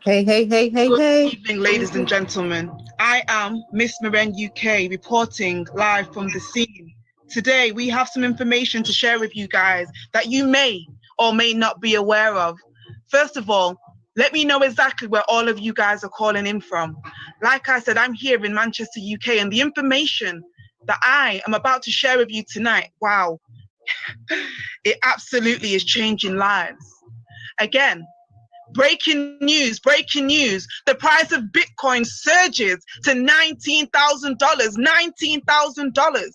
Hey, hey, hey, hey, hey. Good evening, ladies and gentlemen. I am Miss Meren UK, reporting live from the scene. Today, we have some information to share with you guys that you may or may not be aware of. First of all, let me know exactly where all of you guys are calling in from. Like I said, I'm here in Manchester, UK, and the information that I am about to share with you tonight, wow, it absolutely is changing lives. Again, breaking news, breaking news. The price of Bitcoin surges to $19,000, $19,000.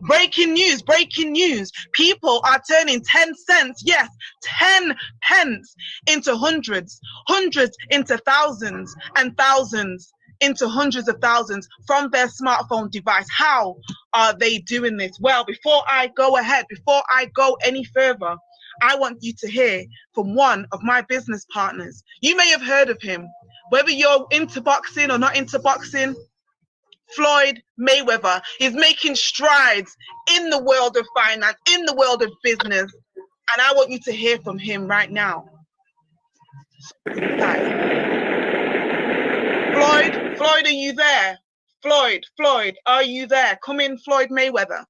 Breaking news, breaking news. People are turning 10 cents, yes, 10 pence into hundreds, hundreds into thousands, and thousands into hundreds of thousands from their smartphone device. How are they doing this? Well, before I go ahead, before I go any further, I want you to hear from one of my business partners. You may have heard of him, whether you're into boxing or not into boxing. Floyd Mayweather is making strides in the world of finance, in the world of business, and I want you to hear from him right now. Floyd, are you there? Floyd, are you there? Come in, Floyd Mayweather.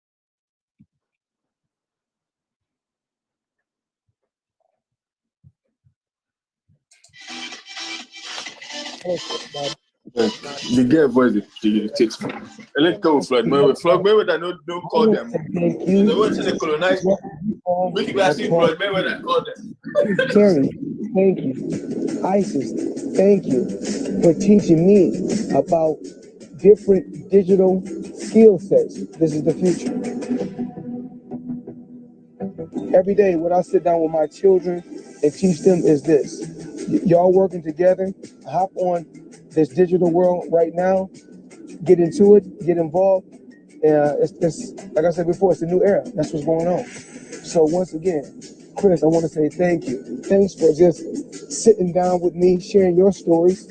The girl voice takes me. Let's go with Floyd Mayweather. Floyd Mayweather, don't call them. They want to colonize. We can ask Floyd Mayweather, call them. Terry, thank you. Isis, thank you for teaching me about different digital skill sets. This is the future. Every day, when I sit down with my children and teach them is this. Y'all working together, hop on this digital world right now, get into it, get involved. It's like I said before, it's a new era. That's what's going on. So once again, Chris, I want to say thank you. Thanks for just sitting down with me, sharing your stories.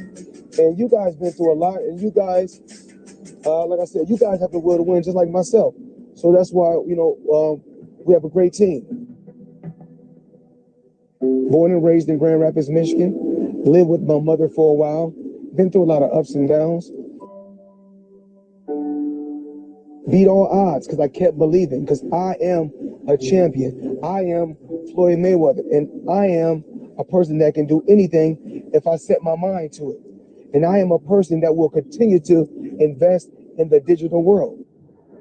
And you guys been through a lot, and you guys, like I said, you guys have the will to win just like myself. So that's why, we have a great team. Born and raised in Grand Rapids, Michigan. Lived with my mother for a while. Been through a lot of ups and downs. Beat all odds because I kept believing, because I am a champion. I am Floyd Mayweather, and I am a person that can do anything if I set my mind to it. And I am a person that will continue to invest in the digital world.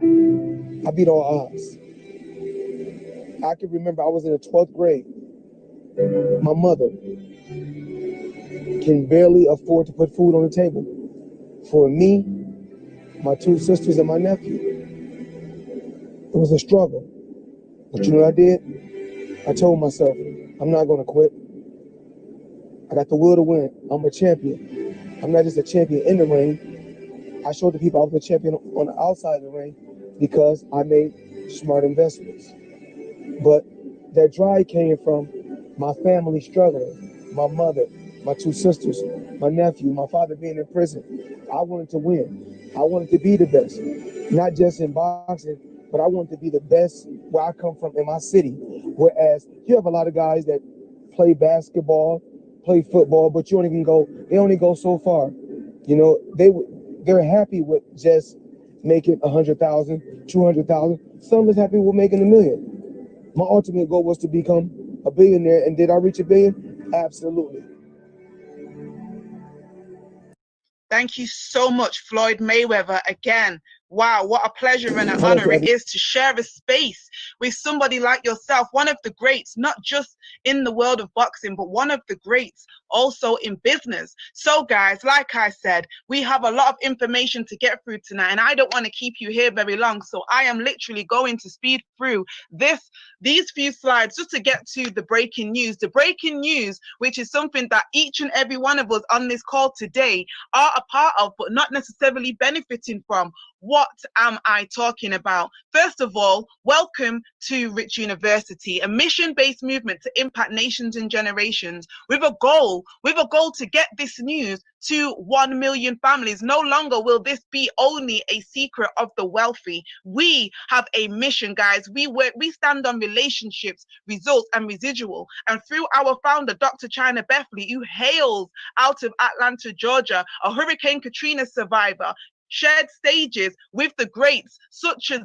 I beat all odds. I can remember I was in the 12th grade. My mother can barely afford to put food on the table for me, my two sisters, and my nephew. It was a struggle. But you know what I did? I told myself, I'm not going to quit. I got the will to win. I'm a champion. I'm not just a champion in the ring. I showed the people I was a champion on the outside of the ring because I made smart investments. But that drive came from my family struggling, my mother, my two sisters, my nephew, my father being in prison. I wanted to win. I wanted to be the best, not just in boxing, but I wanted to be the best where I come from in my city. Whereas you have a lot of guys that play basketball, play football, but they only go so far. You know, they're happy with just making 100,000, 200,000. Some is happy with making $1 million. My ultimate goal was to become a billionaire, and did I reach a billion? Absolutely. Thank you so much, Floyd Mayweather. Again, wow, what a pleasure and an honor it is to share a space with somebody like yourself, one of the greats, not just in the world of boxing, but one of the greats also in business. So guys, like I said, we have a lot of information to get through tonight, and I don't want to keep you here very long. So I am literally going to speed through these few slides just to get to the breaking news. The breaking news, which is something that each and every one of us on this call today are a part of, but not necessarily benefiting from. What am I talking about? First of all, welcome to Rich University, a mission-based movement to impact nations and generations with a goal to get this news to 1 million families. No longer will this be only a secret of the wealthy. We have a mission, guys. We stand on relationships, results, and residual. And through our founder, Dr. China Bethley, who hails out of Atlanta, Georgia, a Hurricane Katrina survivor, shared stages with the greats such as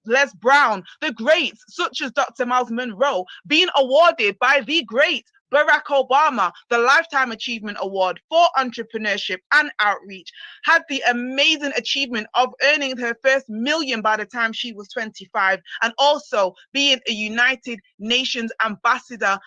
Les Brown, the greats such as Dr. Miles Monroe, being awarded by the great Barack Obama the Lifetime Achievement Award for entrepreneurship and outreach, had the amazing achievement of earning her first million by the time she was 25, and also being a United Nations ambassador,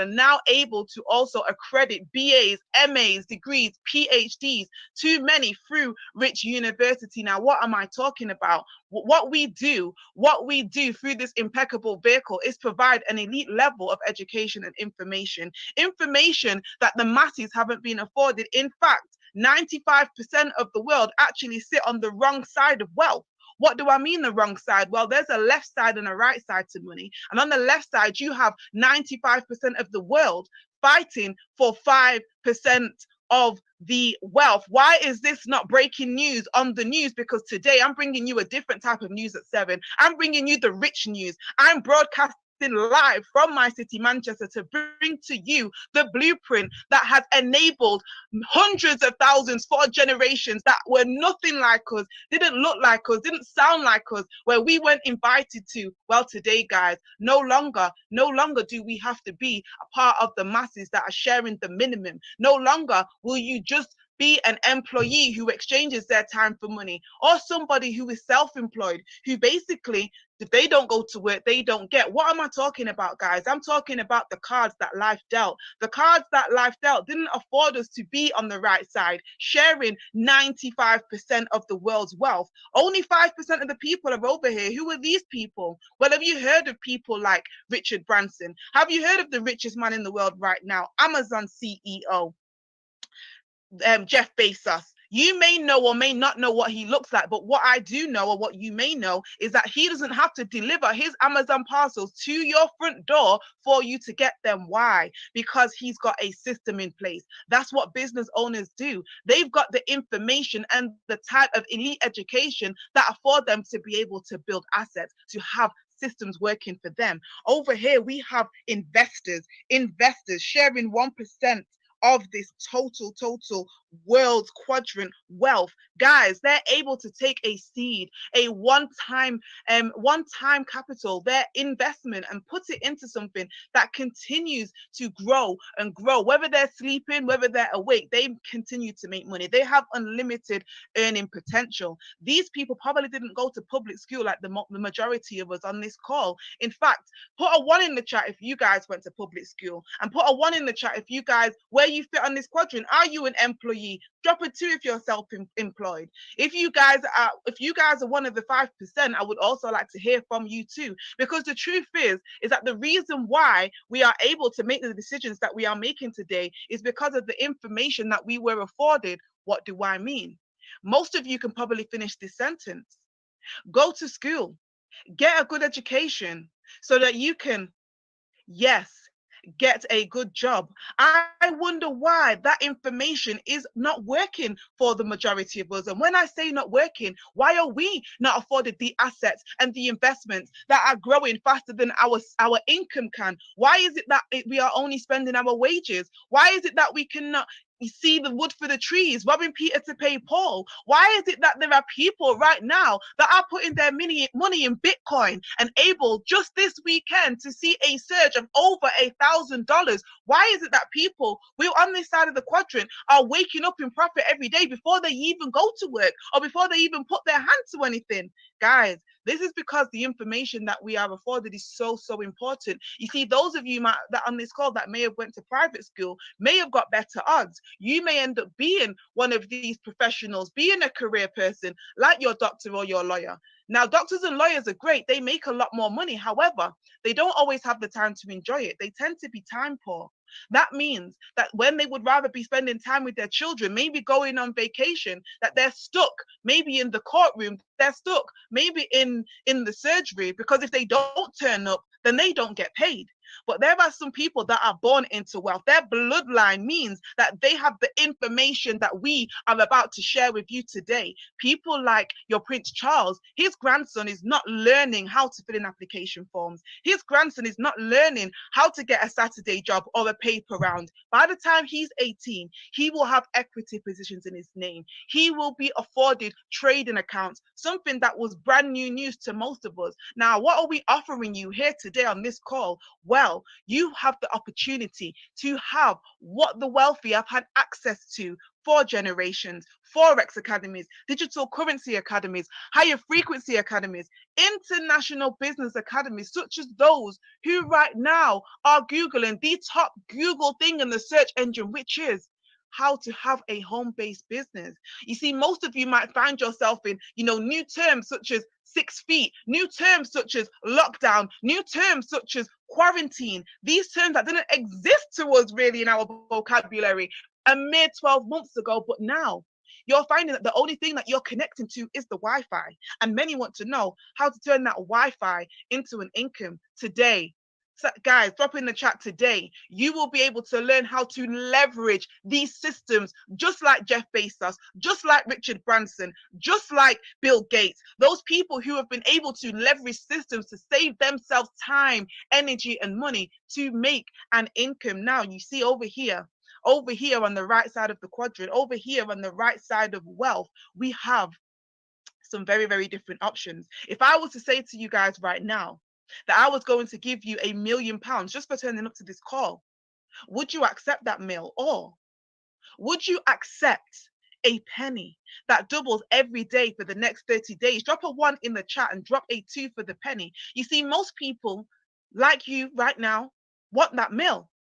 now able to also accredit BAs, MAs, degrees, PhDs, too many through Rich University. Now, what am I talking about? What we do through this impeccable vehicle is provide an elite level of education and information that the masses haven't been afforded. In fact, 95% of the world actually sit on the wrong side of wealth. What do I mean the wrong side? Well, there's a left side and a right side to money. And on the left side, you have 95% of the world fighting for 5% of the wealth. Why is this not breaking news on the news? Because today I'm bringing you a different type of news at 7. I'm bringing you the rich news. I'm broadcasting live from my city, Manchester, to bring to you the blueprint that has enabled hundreds of thousands for generations that were nothing like us, didn't look like us, didn't sound like us, where we weren't invited to. Well, today, guys, no longer do we have to be a part of the masses that are sharing the minimum. No longer will you just be an employee who exchanges their time for money, or somebody who is self-employed, who basically, if they don't go to work, they don't get. What am I talking about, guys? I'm talking about the cards that life dealt. The cards that life dealt didn't afford us to be on the right side, sharing 95% of the world's wealth. Only 5% of the people are over here. Who are these people? Well, have you heard of people like Richard Branson? Have you heard of the richest man in the world right now, Amazon CEO? Jeff Bezos. You may know or may not know what he looks like, but what I do know, or what you may know, is that he doesn't have to deliver his Amazon parcels to your front door for you to get them. Why? Because he's got a system in place. That's what business owners do. They've got the information and the type of elite education that afford them to be able to build assets, to have systems working for them. Over here, we have investors sharing 1% of this total world quadrant wealth. Guys, they're able to take a seed, a one-time capital, their investment, and put it into something that continues to grow and grow. Whether they're sleeping, whether they're awake, they continue to make money. They have unlimited earning potential. These people probably didn't go to public school like the majority of us on this call. In fact, put a 1 in the chat if you guys went to public school, and put a 1 in the chat if you guys, where you fit on this quadrant. Are you an employee? Drop a 2 if you're self-employed. If you guys are one of the 5%, I would also like to hear from you too, because the truth is that the reason why we are able to make the decisions that we are making today is because of the information that we were afforded. What do I mean? Most of you can probably finish this sentence. Go to school, get a good education so that you can, yes, get a good job. I wonder why that information is not working for the majority of us. And when I say not working, why are we not afforded the assets and the investments that are growing faster than our income can? Why is it that we are only spending our wages? Why is it that we cannot you see the wood for the trees, robbing Peter to pay Paul. Why is it that there are people right now that are putting their money in Bitcoin and able just this weekend to see a surge of over $1,000? Why is it that people we're on this side of the quadrant are waking up in profit every day before they even go to work or before they even put their hand to anything? Guys, this is because the information that we are afforded is so important. You see, those of you that on this call that may have went to private school may have got better odds. You may end up being one of these professionals, being a career person like your doctor or your lawyer. Now, doctors and lawyers are great. They make a lot more money. However, they don't always have the time to enjoy it. They tend to be time poor. That means that when they would rather be spending time with their children, maybe going on vacation, that they're stuck maybe in the courtroom, they're stuck maybe in the surgery, because if they don't turn up, then they don't get paid. But there are some people that are born into wealth. Their bloodline means that they have the information that we are about to share with you today. People like your Prince Charles, his grandson is not learning how to fill in application forms. His grandson is not learning how to get a Saturday job or a paper round. By the time he's 18, he will have equity positions in his name. He will be afforded trading accounts, something that was brand new news to most of us. Now, what are we offering you here today on this call? Well, you have the opportunity to have what the wealthy have had access to for generations: Forex academies, digital currency academies, higher frequency academies, international business academies, such as those who right now are Googling the top Google thing in the search engine, which is how to have a home-based business. You see, most of you might find yourself in, new terms such as 6 feet, new terms such as lockdown, new terms such as quarantine, these terms that didn't exist to us really in our vocabulary a mere 12 months ago. But now you're finding that the only thing that you're connecting to is the Wi-Fi. And many want to know how to turn that Wi-Fi into an income. Today, so guys, drop in the chat today. You will be able to learn how to leverage these systems, just like Jeff Bezos, just like Richard Branson, just like Bill Gates, those people who have been able to leverage systems to save themselves time, energy, and money to make an income. Now, you see over here on the right side of the quadrant, over here on the right side of wealth, we have some very, very different options. If I was to say to you guys right now that I was going to give you £1 million just for turning up to this call, would you accept that meal? Or would you accept a penny that doubles every day for the next 30 days? Drop a 1 in the chat and drop a 2 for the penny. You see, most people like you right now want that meal.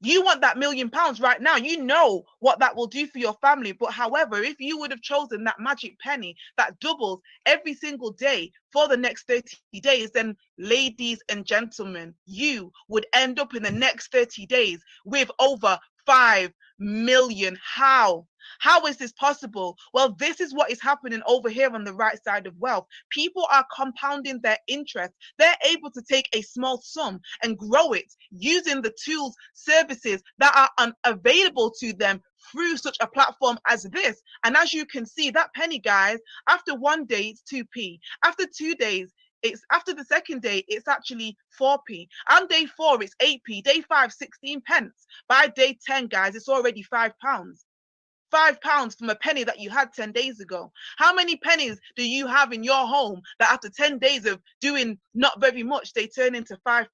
You want that £1 million right now. You know what that will do for your family. But however, if you would have chosen that magic penny that doubles every single day for the next 30 days, then ladies and gentlemen, you would end up in the next 30 days with over 5 million. How is this possible? Well, this is what is happening over here on the right side of wealth. People are compounding their interest. They're able to take a small sum and grow it using the tools, services that are available to them through such a platform as this. And as you can see, that penny, guys, after 1 day, it's 2p. After 2 days, after the second day, it's actually 4p. On day 4, it's 8p. Day 5, 16 pence. By day 10, guys, it's already £5. £5 from a penny that you had 10 days ago. How many pennies do you have in your home that after 10 days of doing not very much, they turn into £5?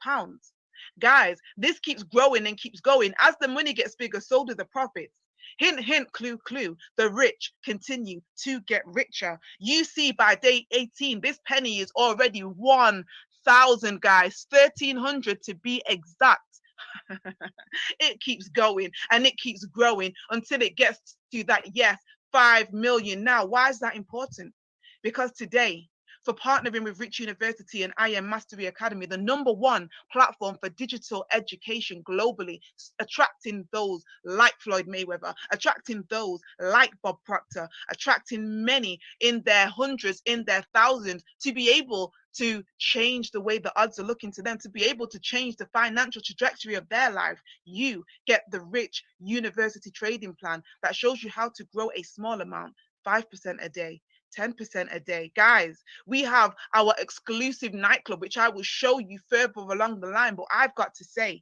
Guys, this keeps growing and keeps going. As the money gets bigger, so do the profits. Hint, hint, clue, clue. The rich continue to get richer. You see, by day 18, this penny is already 1,000, guys. 1,300 to be exact. It keeps going and it keeps growing until it gets to that, yes, 5 million. Now, why is that important? Because today, for partnering with Rich University and IM Mastery Academy, the #1 platform for digital education globally, attracting those like Floyd Mayweather, attracting those like Bob Proctor, attracting many in their hundreds, in their thousands, to be able to change the way the odds are looking to them, to be able to change the financial trajectory of their life. You get the Rich University trading plan that shows you how to grow a small amount, 5% a day, 10% a day. Guys, we have our exclusive nightclub, which I will show you further along the line. But I've got to say,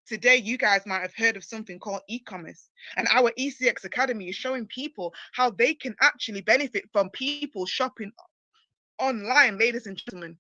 Today, you guys might have heard of something called e-commerce, and our ECX Academy is showing people how they can actually benefit from people shopping online, ladies and gentlemen.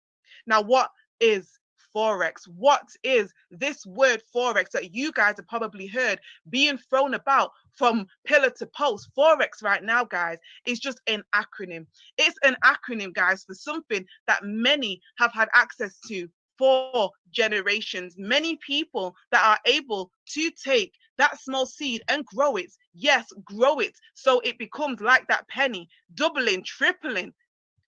Now, what is Forex? What is this word Forex that you guys have probably heard being thrown about from pillar to post? Forex right now, guys, is just an acronym. It's an acronym, guys, for something that many have had access to for generations. Many people that are able to take that small seed and grow it. Yes, grow it so it becomes like that penny, doubling, tripling.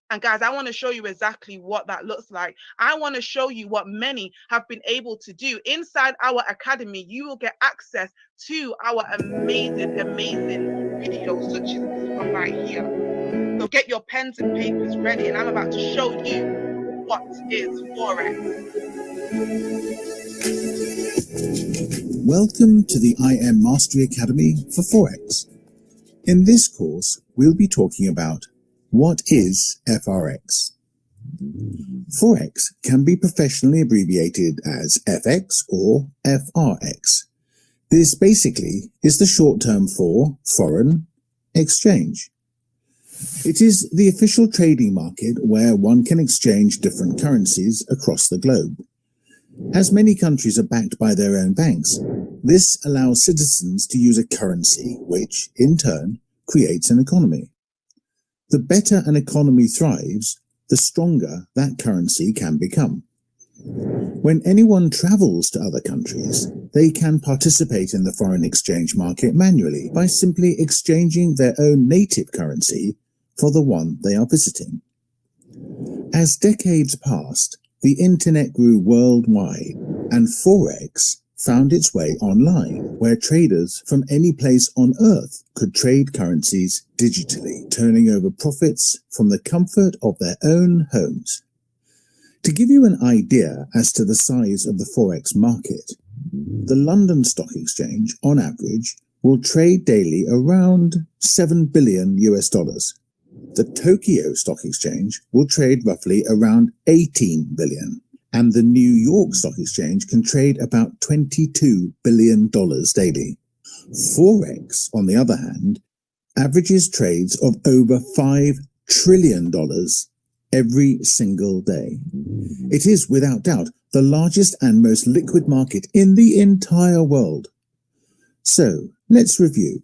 And guys, I want to show you exactly what that looks like. I want to show you what many have been able to do. Inside our academy, you will get access to our amazing, amazing videos, such as this one right here. So get your pens and papers ready, and I'm about to show you what is Forex. Welcome to the IM Mastery Academy for Forex. In this course, we'll be talking about what is FRX. Forex can be professionally abbreviated as FX or FRX. This basically is the short term for foreign exchange. It is the official trading market where one can exchange different currencies across the globe. As many countries are backed by their own banks, this allows citizens to use a currency, which, in turn, creates an economy. The better an economy thrives, the stronger that currency can become. When anyone travels to other countries, they can participate in the foreign exchange market manually by simply exchanging their own native currency for the one they are visiting. As decades passed, the internet grew worldwide, and Forex found its way online, where traders from any place on Earth could trade currencies digitally, turning over profits from the comfort of their own homes. To give you an idea as to the size of the Forex market, the London Stock Exchange, on average, will trade daily around $7 billion. The Tokyo Stock Exchange will trade roughly around $18 billion. And the New York Stock Exchange can trade about $22 billion daily. Forex, on the other hand, averages trades of over $5 trillion every single day. It is, without doubt, the largest and most liquid market in the entire world. So, let's review.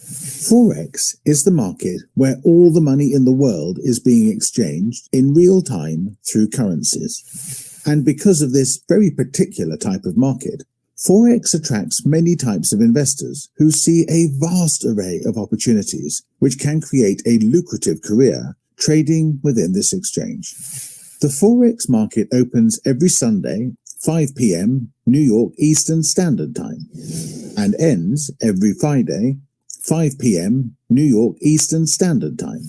Forex is the market where all the money in the world is being exchanged in real time through currencies. And because of this very particular type of market, Forex attracts many types of investors who see a vast array of opportunities which can create a lucrative career trading within this exchange. The Forex market opens every Sunday, 5 p.m. New York Eastern Standard Time, and ends every Friday, 5 p.m. New York Eastern Standard Time.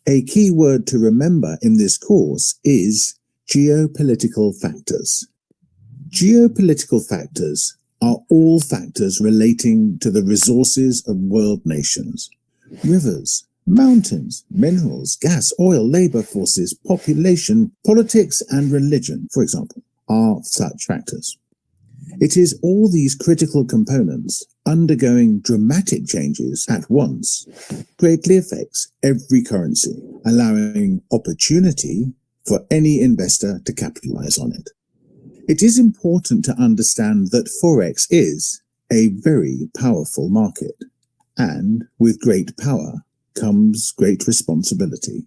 A key word to remember in this course is geopolitical factors. Geopolitical factors are all factors relating to the resources of world nations. Rivers, mountains, minerals, gas, oil, labor forces, population, politics, and religion, for example, are such factors. It is all these critical components undergoing dramatic changes at once greatly affects every currency, allowing opportunity for any investor to capitalize on it. It is important to understand that Forex is a very powerful market, and with great power comes great responsibility.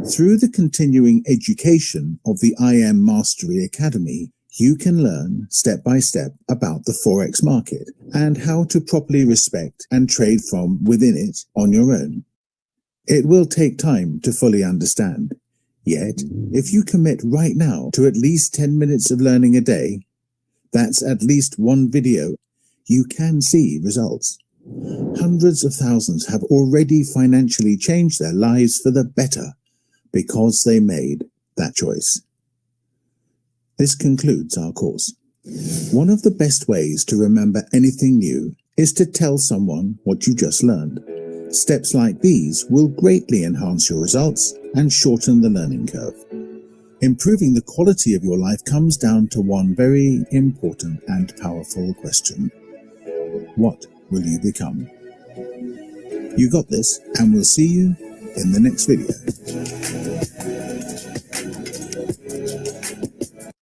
Through the continuing education of the IM Mastery Academy, you can learn step by step about the Forex market and how to properly respect and trade from within it on your own. It will take time to fully understand. Yet, if you commit right now to at least 10 minutes of learning a day, that's at least one video, you can see results. Hundreds of thousands have already financially changed their lives for the better because they made that choice. This concludes our course. One of the best ways to remember anything new is to tell someone what you just learned. Steps like these will greatly enhance your results and shorten the learning curve. Improving the quality of your life comes down to one very important and powerful question. What will you become? You got this, and we'll see you in the next video.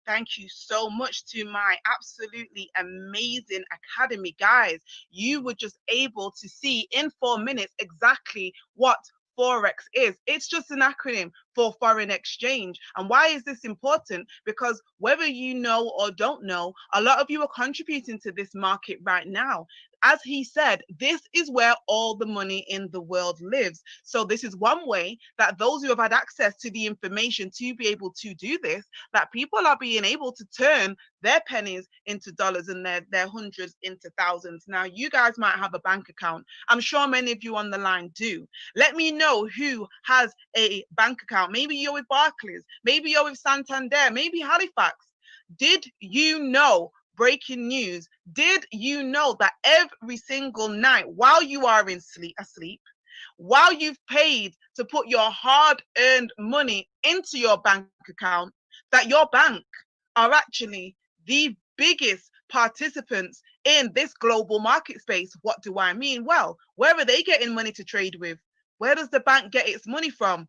Thank you so much to my absolutely amazing academy, guys. You were just able to see in 4 minutes exactly what Forex is. It's just an acronym for foreign exchange. And why is this important? Because whether you know or don't know, a lot of you are contributing to this market right now. As he said, this is where all the money in the world lives. So this is one way that those who have had access to the information to be able to do this, that people are being able to turn their pennies into dollars and their hundreds into thousands. Now, you guys might have a bank account. I'm sure many of you on the line do. Let me know who has a bank account. Maybe you're with Barclays. Maybe you're with Santander. Maybe Halifax. Did you know? Breaking news. Did you know that every single night while you are asleep, while you've paid to put your hard-earned money into your bank account, that your bank are actually the biggest participants in this global market space? What do I mean? Well, where are they getting money to trade with? Where does the bank get its money from?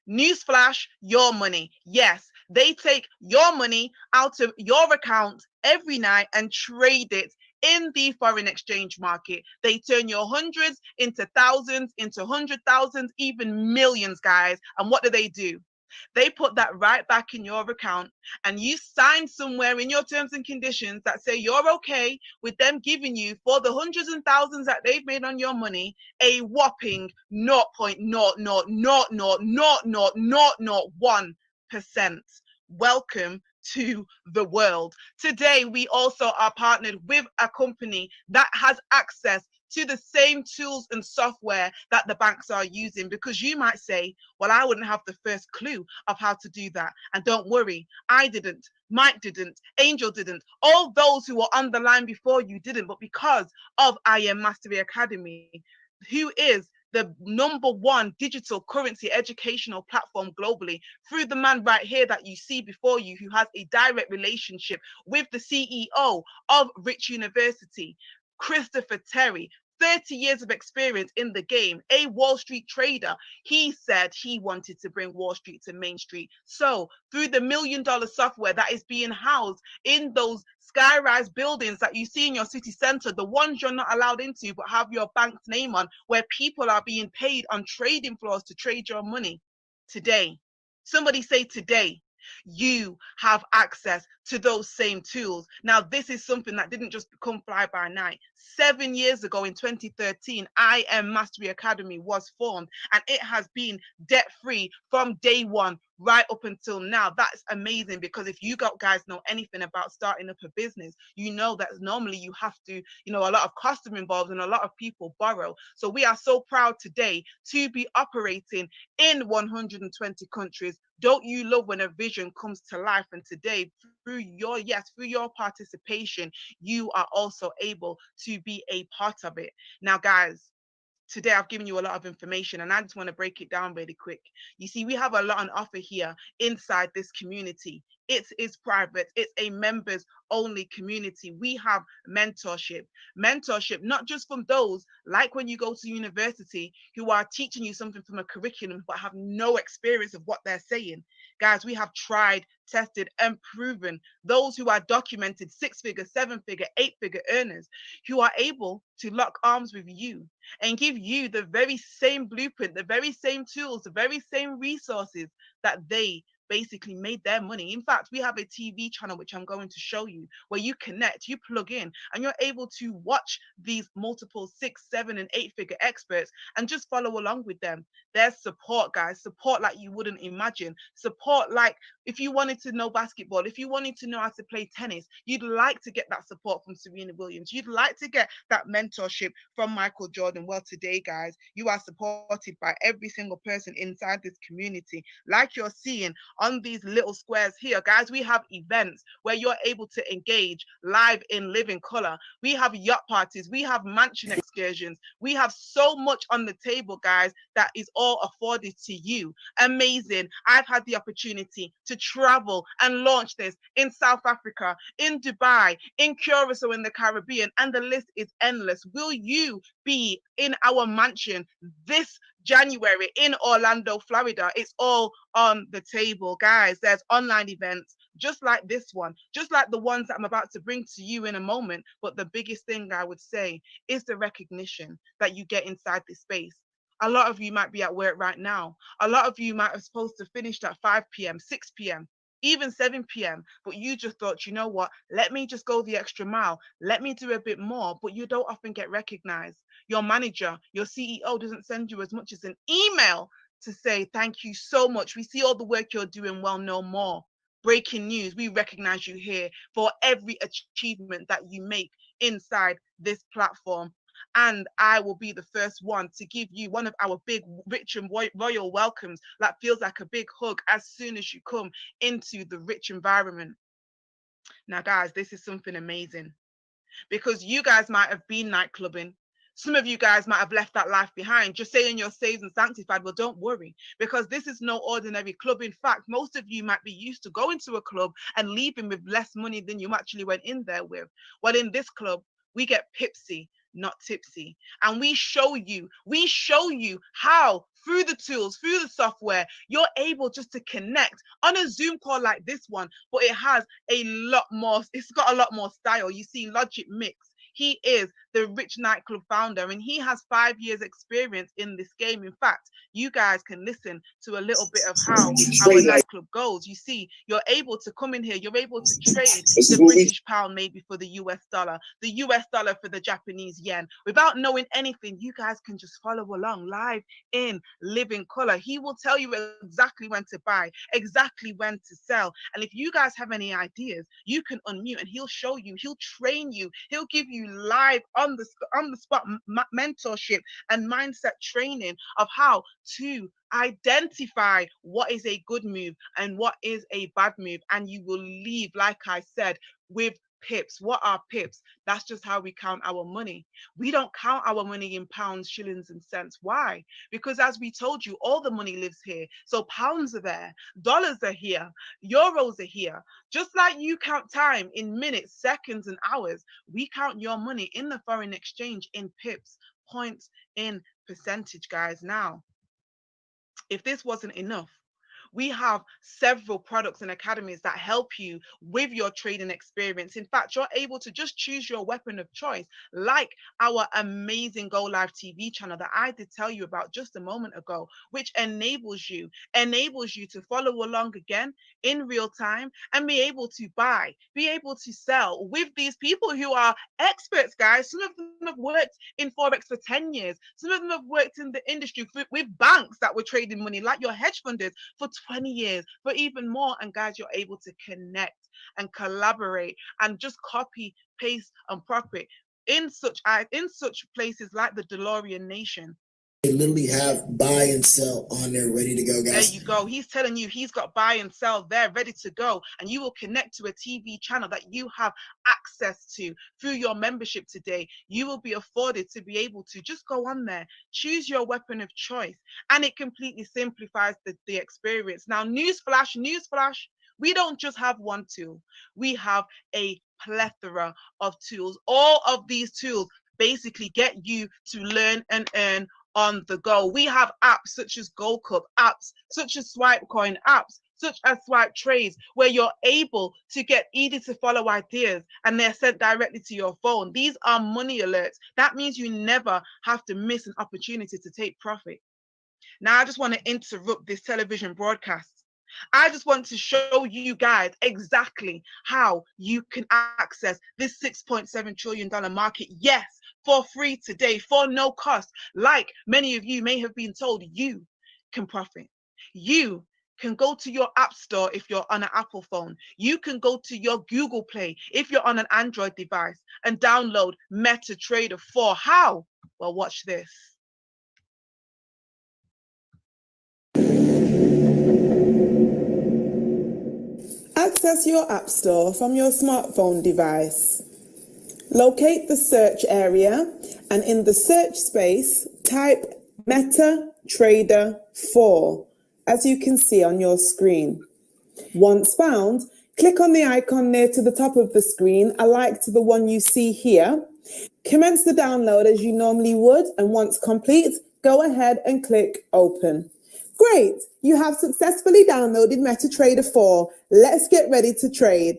Newsflash, your money. Yes, they take your money out of your account every night and trade it in the foreign exchange market. They turn your hundreds into thousands, into 100,000s, even millions, guys. And what do? They put that right back in your account, and you sign somewhere in your terms and conditions that say you're okay with them giving you, for the hundreds and thousands that they've made on your money, a whopping 0.000000001%. Welcome to the world. Today, we also are partnered with a company that has access to the same tools and software that the banks are using, because you might say, well, I wouldn't have the first clue of how to do that. And don't worry, I didn't, Mike didn't, Angel didn't, all those who were on the line before you didn't. But because of IM Mastery Academy, who is the #1 digital currency educational platform globally, through the man right here that you see before you, who has a direct relationship with the CEO of Rich University, Christopher Terry, 30 years of experience in the game, a Wall Street trader. He said he wanted to bring Wall Street to Main Street. So through the $1 million software that is being housed in those sky-rise buildings that you see in your city center, the ones you're not allowed into but have your bank's name on, where people are being paid on trading floors to trade your money, today, somebody say today, you have access to those same tools. Now, this is something that didn't just come fly by night. 7 years ago in 2013, IM Mastery Academy was formed, and it has been debt-free from day one right up until now. That's amazing, because if you guys know anything about starting up a business, you know that normally you have to, a lot of costs are involved and a lot of people borrow. So we are so proud today to be operating in 120 countries. Don't you love when a vision comes to life? And today, through your participation, you are also able to be a part of it. Now, guys, today I've given you a lot of information, and I just want to break it down really quick. You see, we have a lot on offer here inside this community. It is private. It's a members only community. We have mentorship, not just from those, like when you go to university, who are teaching you something from a curriculum but have no experience of what they're saying. Guys, we have tried, tested, and proven those who are documented 6-figure, 7-figure, 8-figure earners, who are able to lock arms with you and give you the very same blueprint, the very same tools, the very same resources that they basically made their money. In fact, we have a TV channel, which I'm going to show you, where you connect, you plug in, and you're able to watch these multiple 6, 7, and 8-figure experts and just follow along with them. There's support, guys, support like you wouldn't imagine. Support like if you wanted to know basketball, if you wanted to know how to play tennis, you'd like to get that support from Serena Williams. You'd like to get that mentorship from Michael Jordan. Well, today, guys, you are supported by every single person inside this community, like you're seeing on these little squares here, guys, we have events where you're able to engage live in living color. We have yacht parties, we have mansion excursions, we have so much on the table, guys, that is all afforded to you. Amazing. I've had the opportunity to travel and launch this in South Africa, in Dubai, in Curacao in the Caribbean, and the list is endless. Will you be in our mansion this January in Orlando, Florida? It's all on the table, guys. There's online events just like this one, just like the ones that I'm about to bring to you in a moment. But the biggest thing I would say is the recognition that you get inside this space. A lot of you might be at work right now. A lot of you might have supposed to finish at 5 p.m., 6 p.m., even 7 p.m. But you just thought, you know what, let me just go the extra mile. Let me do a bit more. But you don't often get recognized. Your manager, your CEO doesn't send you as much as an email to say, thank you so much. We see all the work you're doing. Well, no more. Breaking news. We recognize you here for every achievement that you make inside this platform. And I will be the first one to give you one of our big, rich and royal welcomes that feels like a big hug as soon as you come into the rich environment. Now, guys, this is something amazing because you guys might have been nightclubbing. Some of you guys might have left that life behind, just saying you're saved and sanctified. Well, don't worry, because this is no ordinary club. In fact, most of you might be used to going to a club and leaving with less money than you actually went in there with. Well, in this club, we get pipsy, not tipsy. And we show you how through the tools, through the software, you're able just to connect on a Zoom call like this one, but it has a lot more, it's got a lot more style. You see Logic Mix. He is the Rich Nightclub founder, and he has 5 years experience in this game. In fact, you guys can listen to a little bit of how our nightclub goes. You see, you're able to come in here, you're able to trade the British pound maybe for the US dollar, the US dollar for the Japanese yen. Without knowing anything, you guys can just follow along live in living color. He will tell you exactly when to buy, exactly when to sell. And if you guys have any ideas, you can unmute and he'll show you, he'll train you, he'll give you live on the spot mentorship and mindset training of how to identify what is a good move and what is a bad move. And you will leave, like I said, with pips. What are pips? That's just how we count our money. We don't count our money in pounds, shillings, and cents. Why? Because as we told you, all the money lives here. So pounds are there, dollars are here, euros are here. Just like you count time in minutes, seconds, and hours, we count your money in the foreign exchange in pips, points, in percentage, guys. Now, if this wasn't enough, we have several products and academies that help you with your trading experience. In fact, you're able to just choose your weapon of choice, like our amazing Go Live TV channel that I did tell you about just a moment ago, which enables you to follow along again in real time and be able to buy, be able to sell with these people who are experts, guys. Some of them have worked in Forex for 10 years. Some of them have worked in the industry with banks that were trading money, like your hedge funders, for 20 years, but even more. And guys, you're able to connect and collaborate and just copy, paste, and profit in such places like the DeLorean Nation. They literally have buy and sell on there ready to go, guys. There you go. He's telling you he's got buy and sell there ready to go, and you will connect to a TV channel that you have access to through your membership today. You will be afforded to be able to just go on there, choose your weapon of choice, and it completely simplifies the experience. Now, newsflash, we don't just have one tool. We have a plethora of tools. All of these tools basically get you to learn and earn on the go. We have apps such as Gold Cup, apps such as Swipe Coin, apps such as Swipe Trades, where you're able to get easy to follow ideas and they're sent directly to your phone. These are money alerts. That means you never have to miss an opportunity to take profit. Now, I just want to interrupt this television broadcast. I just want to show you guys exactly how you can access this $6.7 trillion market. Yes, for free today, for no cost. Like many of you may have been told, you can profit. You can go to your app store if you're on an Apple phone. You can go to your Google Play if you're on an Android device and download MetaTrader 4. How? Well, watch this. Access your App Store from your smartphone device. Locate the search area and in the search space, type MetaTrader 4, as you can see on your screen. Once found, click on the icon near to the top of the screen, alike to the one you see here. Commence the download as you normally would, and once complete, go ahead and click Open. Great, you have successfully downloaded MetaTrader 4. Let's get ready to trade.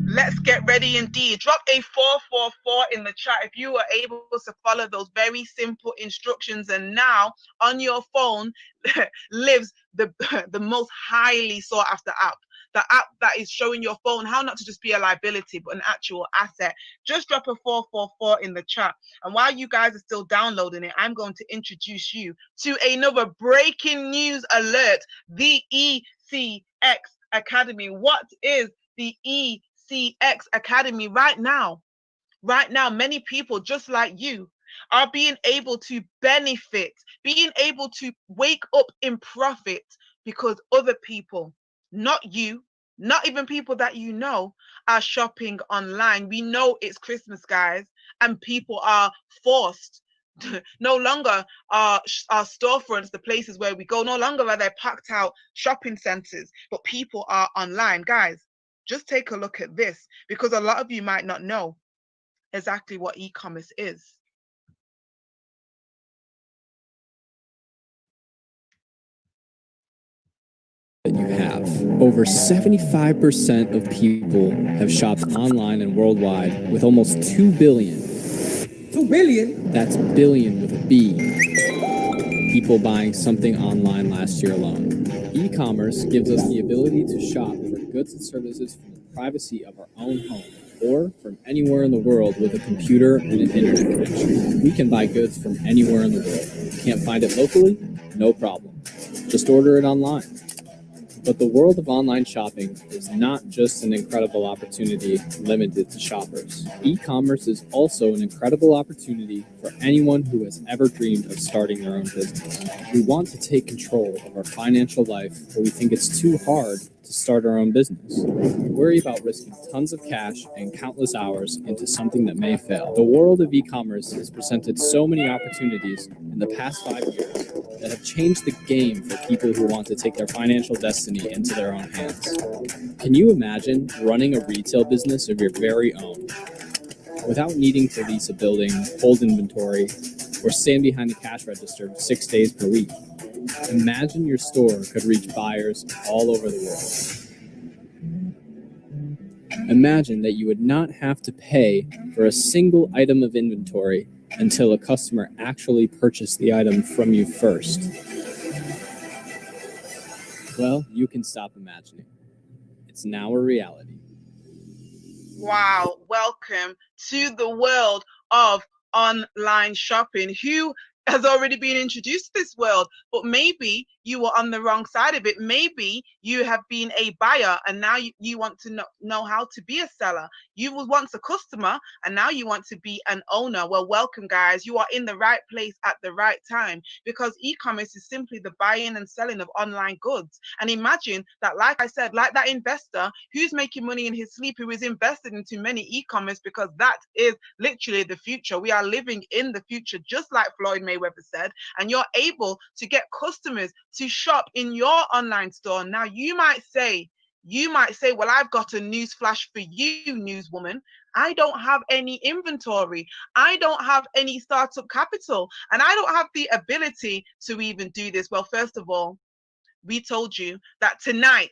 Let's get ready indeed. Drop a 444 in the chat if you were able to follow those very simple instructions. And now on your phone lives the most highly sought after app. The app that is showing your phone how not to just be a liability, but an actual asset. Just drop a 444 in the chat. And while you guys are still downloading it, I'm going to introduce you to another breaking news alert. The ECX Academy. What is the ECX Academy? Right now, many people just like you are being able to benefit, being able to wake up in profit because other people, not you, not even people that you know, are shopping online. We know it's Christmas, guys, and people are forced. No longer are storefronts the places where we go. No longer are they packed out shopping centers, but people are online. Guys, just take a look at this, because a lot of you might not know exactly what e-commerce is. That you have. Over 75% of people have shopped online and worldwide, with almost 2 billion. 2 billion? That's billion with a B. People buying something online last year alone. E-commerce gives us the ability to shop for goods and services from the privacy of our own home, or from anywhere in the world with a computer and an internet connection. We can buy goods from anywhere in the world. Can't find it locally? No problem. Just order it online. But the world of online shopping is not just an incredible opportunity limited to shoppers. E-commerce is also an incredible opportunity for anyone who has ever dreamed of starting their own business. We want to take control of our financial life, but we think it's too hard to start our own business. We worry about risking tons of cash and countless hours into something that may fail. The world of e-commerce has presented so many opportunities in the past 5 years that have changed the game for people who want to take their financial destiny into their own hands. Can you imagine running a retail business of your very own without needing to lease a building, hold inventory, or stand behind a cash register 6 days per week? Imagine your store could reach buyers all over the world. Imagine that you would not have to pay for a single item of inventory until a customer actually purchased the item from you first. Well, you can stop imagining. It's now a reality. Wow, welcome to the world of online shopping. Who has already been introduced to this world, but maybe you were on the wrong side of it. Maybe you have been a buyer and now you want to know how to be a seller. You were once a customer and now you want to be an owner. Well, welcome, guys. You are in the right place at the right time, because e-commerce is simply the buying and selling of online goods. And imagine that, like I said, like that investor who's making money in his sleep, who is invested into many e-commerce, because that is literally the future. We are living in the future, just like Floyd Mayweather said, and you're able to get customers to shop in your online store. Now you might say, well, I've got a news flash for you, newswoman. I don't have any inventory. I don't have any startup capital, and I don't have the ability to even do this. Well, first of all, we told you that tonight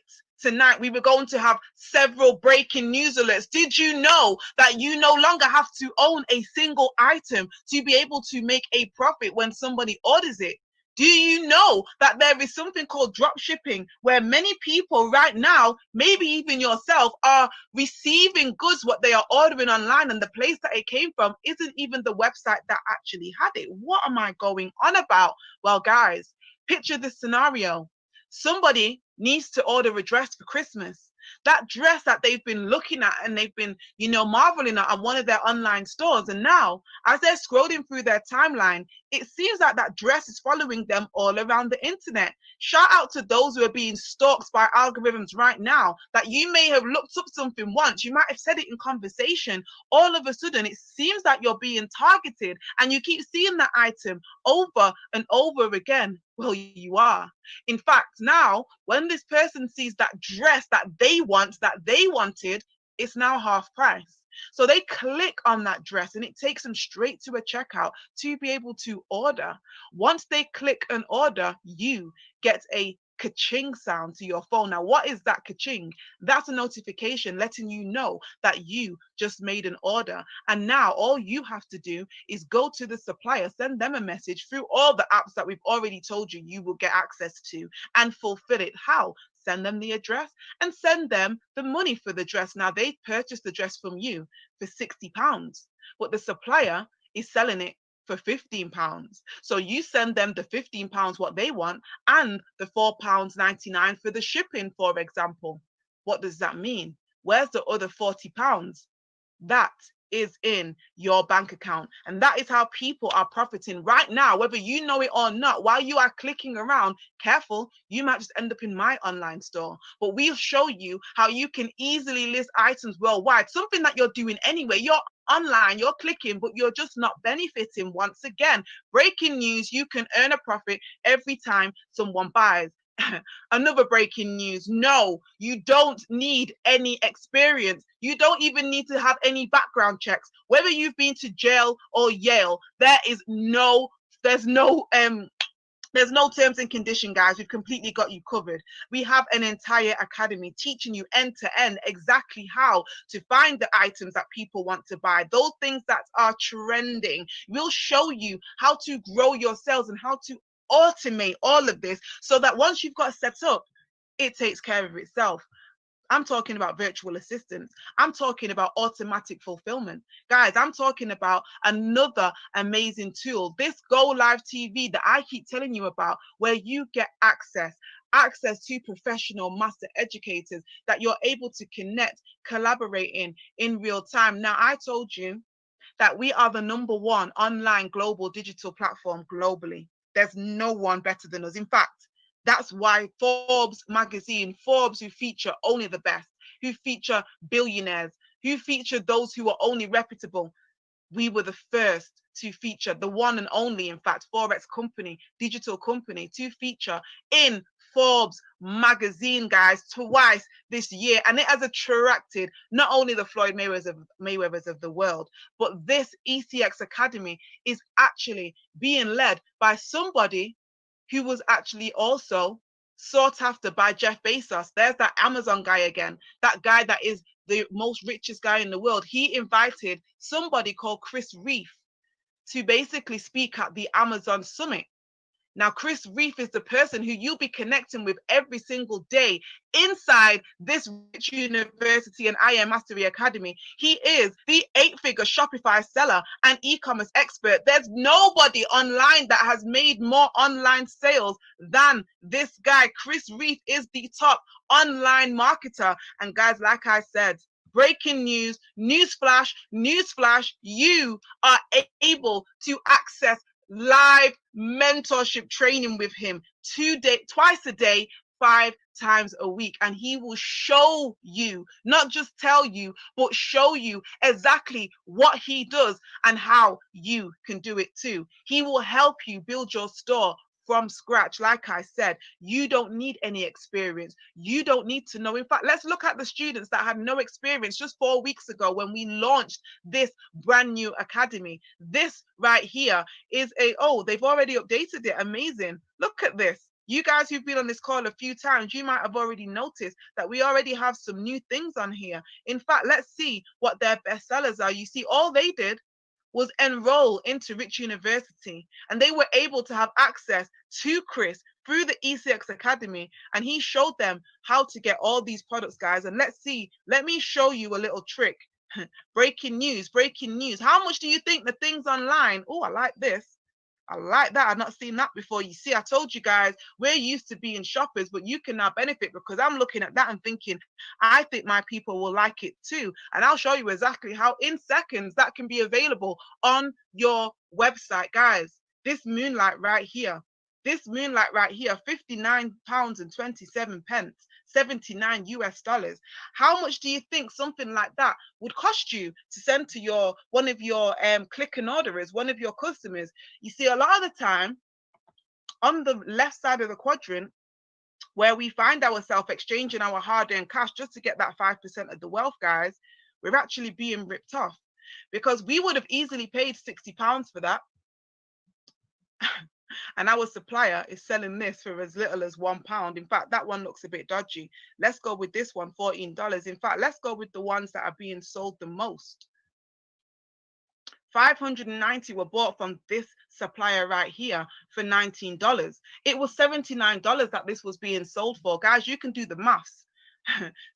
we were going to have several breaking news alerts. Did you know that you no longer have to own a single item to be able to make a profit when somebody orders it? Do you know that there is something called drop shipping, where many people right now, maybe even yourself, are receiving goods what they are ordering online, and the place that it came from isn't even the website that actually had it? What am I going on about? Well, guys, picture this scenario. Somebody needs to order a dress for Christmas, that dress that they've been looking at and they've been, marveling at one of their online stores. And now, as they're scrolling through their timeline, it seems like that dress is following them all around the internet. Shout out to those who are being stalked by algorithms right now, that you may have looked up something once, you might have said it in conversation. All of a sudden, it seems like you're being targeted and you keep seeing that item over and over again. Well, you are. In fact, now, when this person sees that dress that they wanted, it's now half price. So they click on that dress and it takes them straight to a checkout to be able to order. Once they click an order, you get a ka-ching sound to your phone. Now, what is that ka-ching? That's a notification letting you know that you just made an order. And now all you have to do is go to the supplier, send them a message through all the apps that we've already told you you will get access to, and fulfill it. How? Send them the address and send them the money for the dress. Now, they purchased the dress from you for £60, but the supplier is selling it for £15. So you send them the £15 what they want and the £4.99 for the shipping, for example. What does that mean? Where's the other £40? That is in your bank account. And that is how people are profiting right now, whether you know it or not. While you are clicking around, careful, you might just end up in my online store. But we'll show you how you can easily list items worldwide, something that you're doing anyway. You're online, you're clicking, but you're just not benefiting. Once again, breaking news, you can earn a profit every time someone buys. Another breaking news. No, you don't need any experience. You don't even need to have any background checks. Whether you've been to jail or Yale, there's no terms and condition, guys. We've completely got you covered. We have an entire academy teaching you end to end exactly how to find the items that people want to buy, those things that are trending. We'll show you how to grow your sales and how to automate all of this so that once you've got set up, it takes care of itself. I'm talking about virtual assistants. I'm talking about automatic fulfillment. Guys, I'm talking about another amazing tool, this Go Live TV that I keep telling you about, where you get access to professional master educators that you're able to connect, collaborate in real time. Now, I told you that we are the #1 online global digital platform globally. There's no one better than us. In fact, that's why Forbes magazine, Forbes, who feature only the best, who feature billionaires, who feature those who are only reputable, we were the first to feature, the one and only, in fact, Forex company, digital company, to feature in Forbes magazine, guys, twice this year. And it has attracted not only the Floyd Mayweathers of the world, but this ECX Academy is actually being led by somebody who was actually also sought after by Jeff Bezos. There's that Amazon guy again, that guy that is the most richest guy in the world. He invited somebody called Chris Reef to basically speak at the Amazon Summit. Now, Chris Reef is the person who you'll be connecting with every single day inside this rich university and IM Mastery Academy. He is the 8-figure Shopify seller and e-commerce expert. There's nobody online that has made more online sales than this guy. Chris Reef is the top online marketer. And guys, like I said, breaking news, newsflash, you are able to access live mentorship training with him twice a day, 5 times a week, and he will show you, not just tell you, but show you exactly what he does and how you can do it too. He will help you build your store from scratch. Like I said, you don't need any experience. You don't need to know. In fact, let's look at the students that had no experience just 4 weeks ago when we launched this brand new academy. This right here is they've already updated it. Amazing. Look at this. You guys who've been on this call a few times, you might have already noticed that we already have some new things on here. In fact, let's see what their bestsellers are. You see, all they did was enroll into Rich University, and they were able to have access to Chris through the ECX Academy, and he showed them how to get all these products, guys. And let's see, let me show you a little trick. Breaking news. How much do you think the things online? Oh, I like this. I like that. I've not seen that before. You see, I told you guys, we're used to being shoppers, but you can now benefit because I'm looking at that and thinking, I think my people will like it too. And I'll show you exactly how in seconds that can be available on your website, guys. This moonlight right here, £59.27, 79 US dollars. How much do you think something like that would cost you to send to one of your click and orderers, one of your customers? You see, a lot of the time on the left side of the quadrant, where we find ourselves exchanging our hard-earned cash just to get that 5% of the wealth, guys, we're actually being ripped off, because we would have easily paid £60 for that. And our supplier is selling this for as little as £1. In fact, that one looks a bit dodgy. Let's go with this one, $14. In fact, let's go with the ones that are being sold the most. 590 were bought from this supplier right here for $19. It was $79 that this was being sold for. Guys, you can do the maths.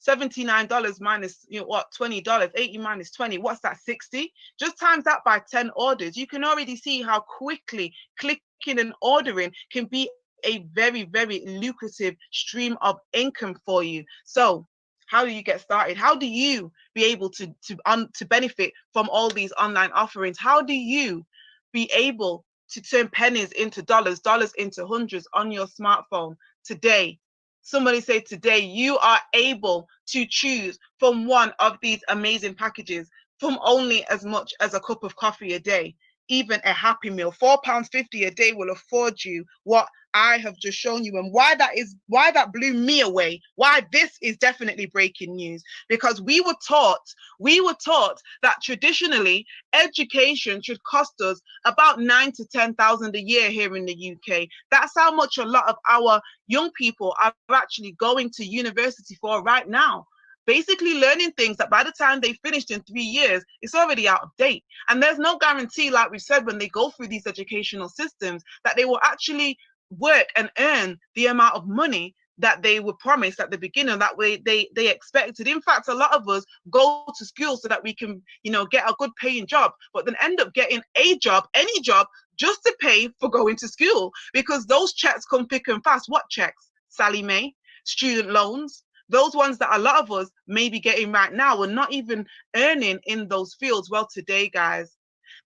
$79 minus, you know what, $20, 80 minus 20, what's that, 60? Just times that by 10 orders. You can already see how quickly clicking and ordering can be a very, very lucrative stream of income for you. So how do you get started? How do you be able to benefit from all these online offerings? How do you be able to turn pennies into dollars, dollars into hundreds on your smartphone today? Somebody say today you are able to choose from one of these amazing packages from only as much as a cup of coffee a day. Even a Happy Meal, £4.50 a day will afford you what I have just shown you. And why that blew me away, why this is definitely breaking news, because we were taught that traditionally education should cost us about 9,000 to 10,000 a year here in the UK. That's how much a lot of our young people are actually going to university for right now. Basically learning things that by the time they finished in 3 years, it's already out of date. And there's no guarantee, like we said, when they go through these educational systems, that they will actually work and earn the amount of money that they were promised at the beginning, that way they expected. In fact, a lot of us go to school so that we can, you know, get a good paying job, but then end up getting a job, any job, just to pay for going to school, because those checks come thick and fast. What checks? Sally Mae, student loans, those ones that a lot of us may be getting right now. We're not even earning in those fields. Well, today, guys,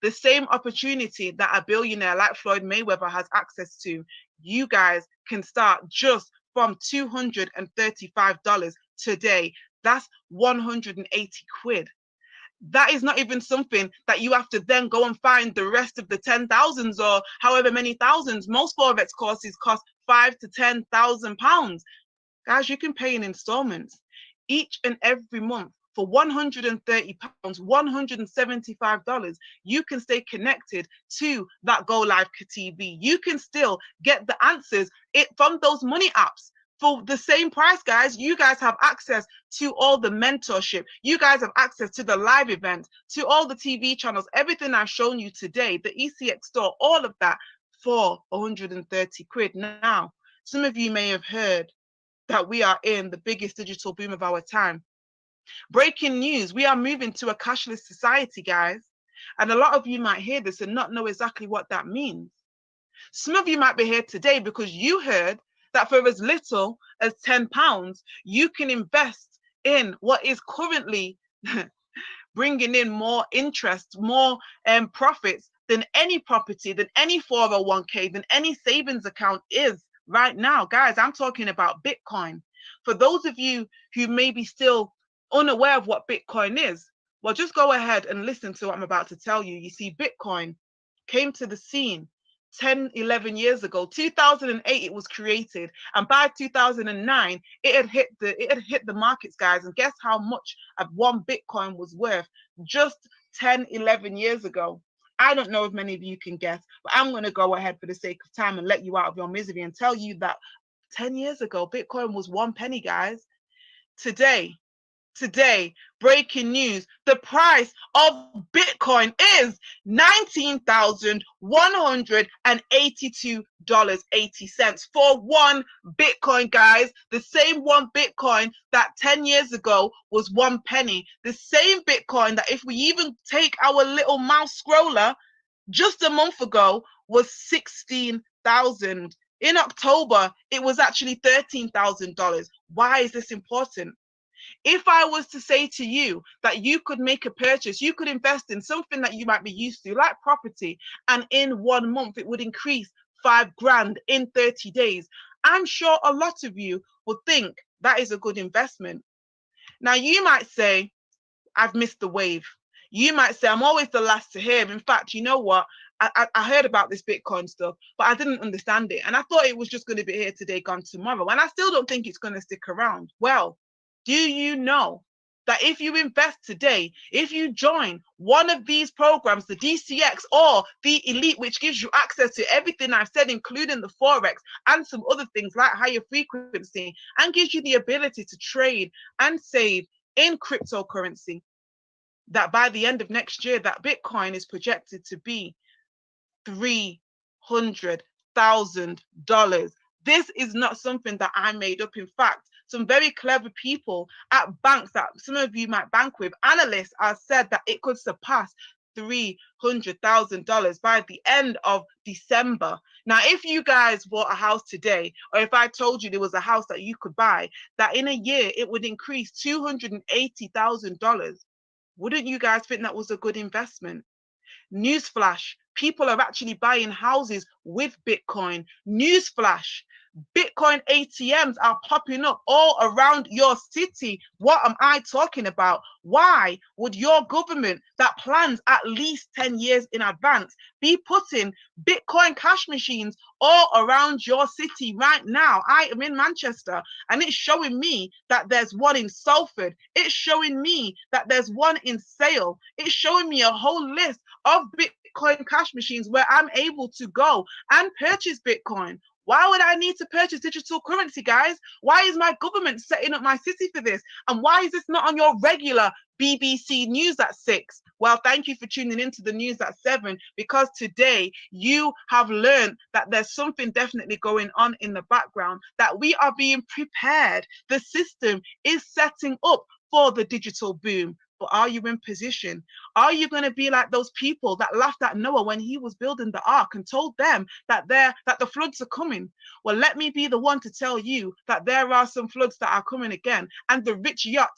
the same opportunity that a billionaire like Floyd Mayweather has access to, you guys can start just from $235 today. That's 180 quid. That is not even something that you have to then go and find the rest of the 10,000s or however many thousands. Most Forex courses cost £5,000 to £10,000. Guys, you can pay in installments each and every month for £130, $175. You can stay connected to that Go Live TV. You can still get the answers from those money apps for the same price, guys. You guys have access to all the mentorship. You guys have access to the live events, to all the TV channels, everything I've shown you today, the ECX store, all of that for 130 quid. Now, some of you may have heard that we are in the biggest digital boom of our time. Breaking news, we are moving to a cashless society, guys. And a lot of you might hear this and not know exactly what that means. Some of you might be here today because you heard that for as little as £10, you can invest in what is currently bringing in more interest, more profits than any property, than any 401k, than any savings account is right now. Guys, I'm talking about Bitcoin. For those of you who may be still unaware of what Bitcoin is, well, just go ahead and listen to what I'm about to tell you. You see, Bitcoin came to the scene 10, 11 years ago. 2008 it was created, and by 2009 it had hit the markets, guys. And guess how much one Bitcoin was worth just 10, 11 years ago? I don't know if many of you can guess, but I'm going to go ahead for the sake of time and let you out of your misery and tell you that 10 years ago, Bitcoin was 1 penny, guys. Today, breaking news, the price of Bitcoin is $19,182.80 for 1 Bitcoin, guys. The same 1 Bitcoin that 10 years ago was 1 penny. The same Bitcoin that if we even take our little mouse scroller just a month ago was $16,000. In October, it was actually $13,000. Why is this important? If I was to say to you that you could make a purchase, you could invest in something that you might be used to, like property, and in 1 month it would increase 5 grand in 30 days, I'm sure a lot of you would think that is a good investment. Now, you might say, I've missed the wave. You might say, I'm always the last to hear. In fact, you know what? I heard about this Bitcoin stuff, but I didn't understand it. And I thought it was just going to be here today, gone tomorrow. And I still don't think it's going to stick around. Well, do you know that if you invest today, if you join one of these programs, the DCX or the Elite, which gives you access to everything I've said, including the Forex and some other things like higher frequency, and gives you the ability to trade and save in cryptocurrency, that by the end of next year, that Bitcoin is projected to be $300,000. This is not something that I made up. In fact, some very clever people at banks that some of you might bank with, analysts, have said that it could surpass $300,000 by the end of December. Now, if you guys bought a house today, or if I told you there was a house that you could buy, that in a year it would increase $280,000, wouldn't you guys think that was a good investment? Newsflash, people are actually buying houses with Bitcoin. Newsflash, Bitcoin ATMs are popping up all around your city. What am I talking about? Why would your government that plans at least 10 years in advance be putting Bitcoin cash machines all around your city right now? I am in Manchester, and it's showing me that there's one in Salford. It's showing me that there's one in Sale. It's showing me a whole list of Bitcoin cash machines where I'm able to go and purchase Bitcoin. Why would I need to purchase digital currency, guys? Why is my government setting up my city for this? And why is this not on your regular BBC News at 6? Well, thank you for tuning into the news at 7, because today you have learned that there's something definitely going on in the background, that we are being prepared. The system is setting up for the digital boom. But are you in position? Are you going to be like those people that laughed at Noah when he was building the ark and told them that the floods are coming? Well, let me be the one to tell you that there are some floods that are coming again. And the rich yacht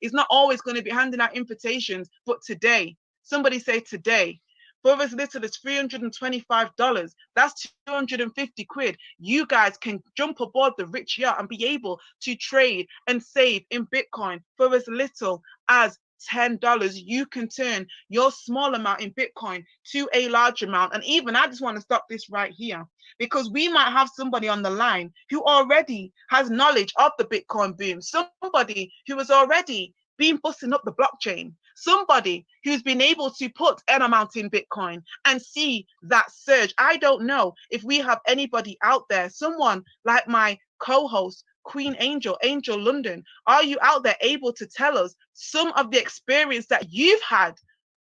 is not always going to be handing out invitations. But today, somebody say today, for as little as $325, that's 250 quid. You guys can jump aboard the rich yacht and be able to trade and save in Bitcoin for as little as $10. You can turn your small amount in Bitcoin to a large amount. And even I just want to stop this right here, because we might have somebody on the line who already has knowledge of the Bitcoin boom, somebody who has already been busting up the blockchain, somebody who's been able to put an amount in Bitcoin and see that surge. I don't know if we have anybody out there, someone like my co-host, Queen Angel London. Are you out there able to tell us some of the experience that you've had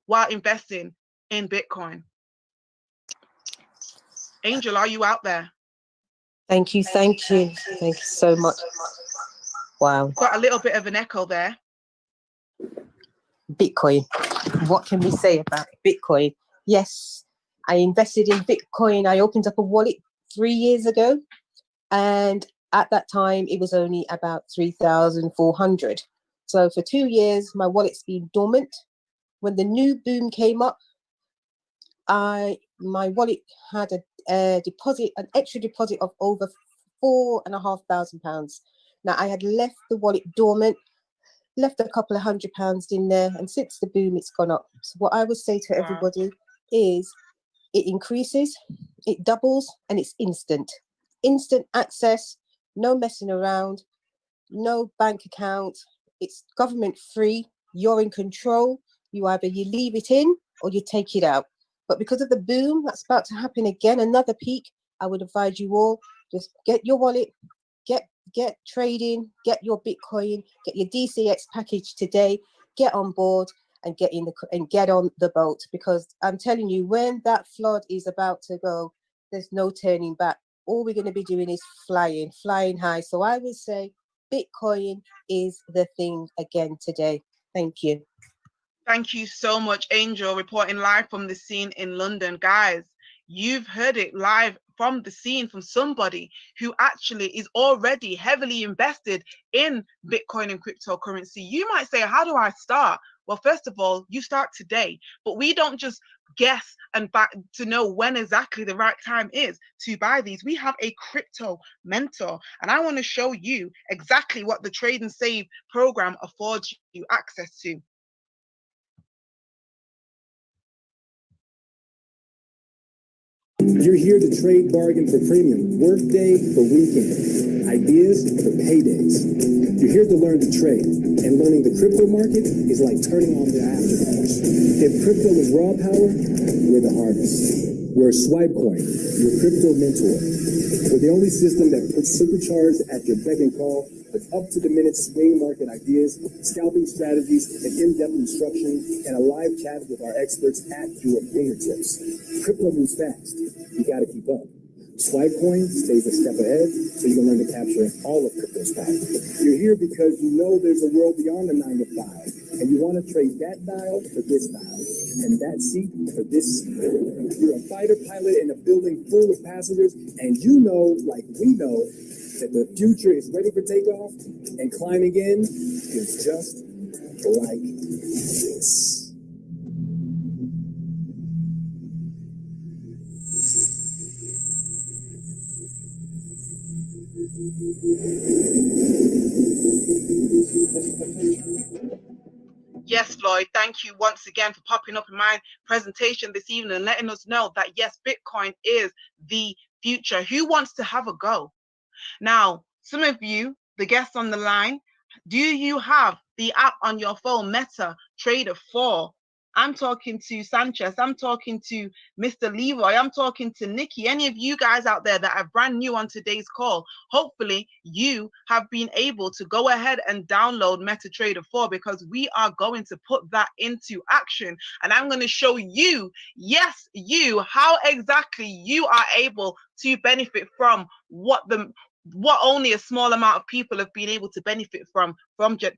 while investing in Bitcoin? Angel, are you out there? Thank you so much. Wow. Got a little bit of an echo there. Bitcoin. What can we say about Bitcoin? Yes, I invested in Bitcoin. I opened up a wallet 3 years ago, and at that time it was only about 3,400. So for 2 years my wallet's been dormant. When the new boom came up, my wallet had an extra deposit of over £4,500. Now I had left the wallet dormant, left a couple of £100 in there, and since the boom it's gone up. So what I would say to everybody is it increases, it doubles, and it's instant access, no messing around, no bank account. It's government free. You're in control. You leave it in or you take it out. But because of the boom that's about to happen again, another peak, I would advise you all, just get your wallet, get trading, get your Bitcoin, get your DCX package today, get on board and get on the boat, because I'm telling you, when that flood is about to go, there's no turning back. All we're going to be doing is flying high. So I would say Bitcoin is the thing again today. Thank you. Thank you so much, Angel, reporting live from the scene in London. Guys, You've heard it live from the scene from somebody who actually is already heavily invested in Bitcoin and cryptocurrency. You might say, how do I start? Well, first of all, you start today, but we don't just guess and back to know when exactly the right time is to buy these. We have a crypto mentor, and I want to show you exactly what the Trade and Save program affords you access to. You're here to trade, bargain for premium, work day for weekend, ideas for paydays. You're here to learn to trade, and learning the crypto market is like turning on the afterburns. If crypto is raw power, we're the hardest. We're Swipecoin, your crypto mentor. We're the only system that puts supercharged at your beck and call with up-to-the-minute swing market ideas, scalping strategies, and in-depth instruction, and a live chat with our experts at your fingertips. Crypto moves fast. You got to keep up. Swipecoin stays a step ahead, so you can learn to capture all of crypto's power. You're here because you know there's a world beyond the 9 to 5, and you want to trade that dial for this dial, and that seat for this seat. You're a fighter pilot in a building full of passengers, and you know, like we know, that the future is ready for takeoff, and climbing in is just like this. Yes, Floyd, thank you once again for popping up in my presentation this evening and letting us know that, yes, Bitcoin is the future. Who wants to have a go? Now, some of you, the guests on the line, do you have the app on your phone, Meta Trader 4? I'm talking to Sanchez, I'm talking to Mr. Leroy, I'm talking to Nikki, any of you guys out there that are brand new on today's call. Hopefully you have been able to go ahead and download MetaTrader 4, because we are going to put that into action. And I'm going to show you, yes, you, how exactly you are able to benefit from what only a small amount of people have been able to benefit from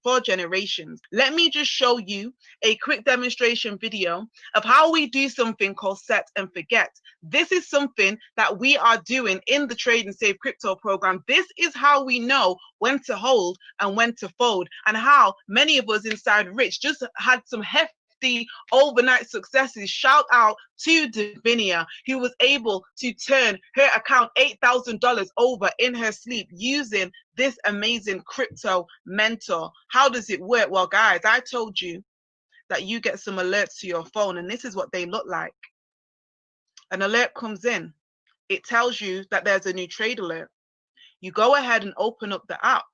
for generations. Let me just show you a quick demonstration video of how we do something called set and forget. This is something that we are doing in the Trade and Save crypto program. This is how we know when to hold and when to fold, and how many of us inside Rich just had some hefty overnight successes. Shout out to Davinia, who was able to turn her account $8,000 over in her sleep using this amazing crypto mentor. How does it work? Well, guys, I told you that you get some alerts to your phone, and this is what they look like. An alert comes in. It tells you that there's a new trade alert. You go ahead and open up the app.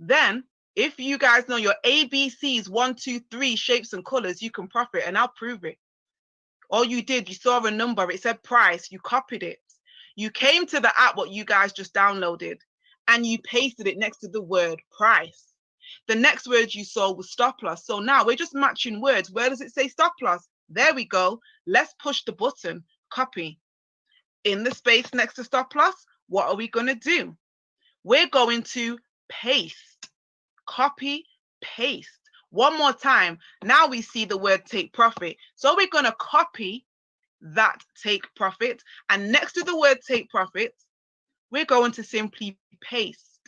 Then, if you guys know your ABCs, 1, 2, 3 shapes and colors, you can profit, and I'll prove it. All you did, you saw a number, it said price, you copied it. You came to the app, what you guys just downloaded, and you pasted it next to the word price. The next word you saw was stop loss. So now we're just matching words. Where does it say stop loss? There we go. Let's push the button, copy. In the space next to stop loss, what are we going to do? We're going to paste. Copy, paste. One more time. Now we see the word take profit. So we're going to copy that take profit. And next to the word take profit, we're going to simply paste.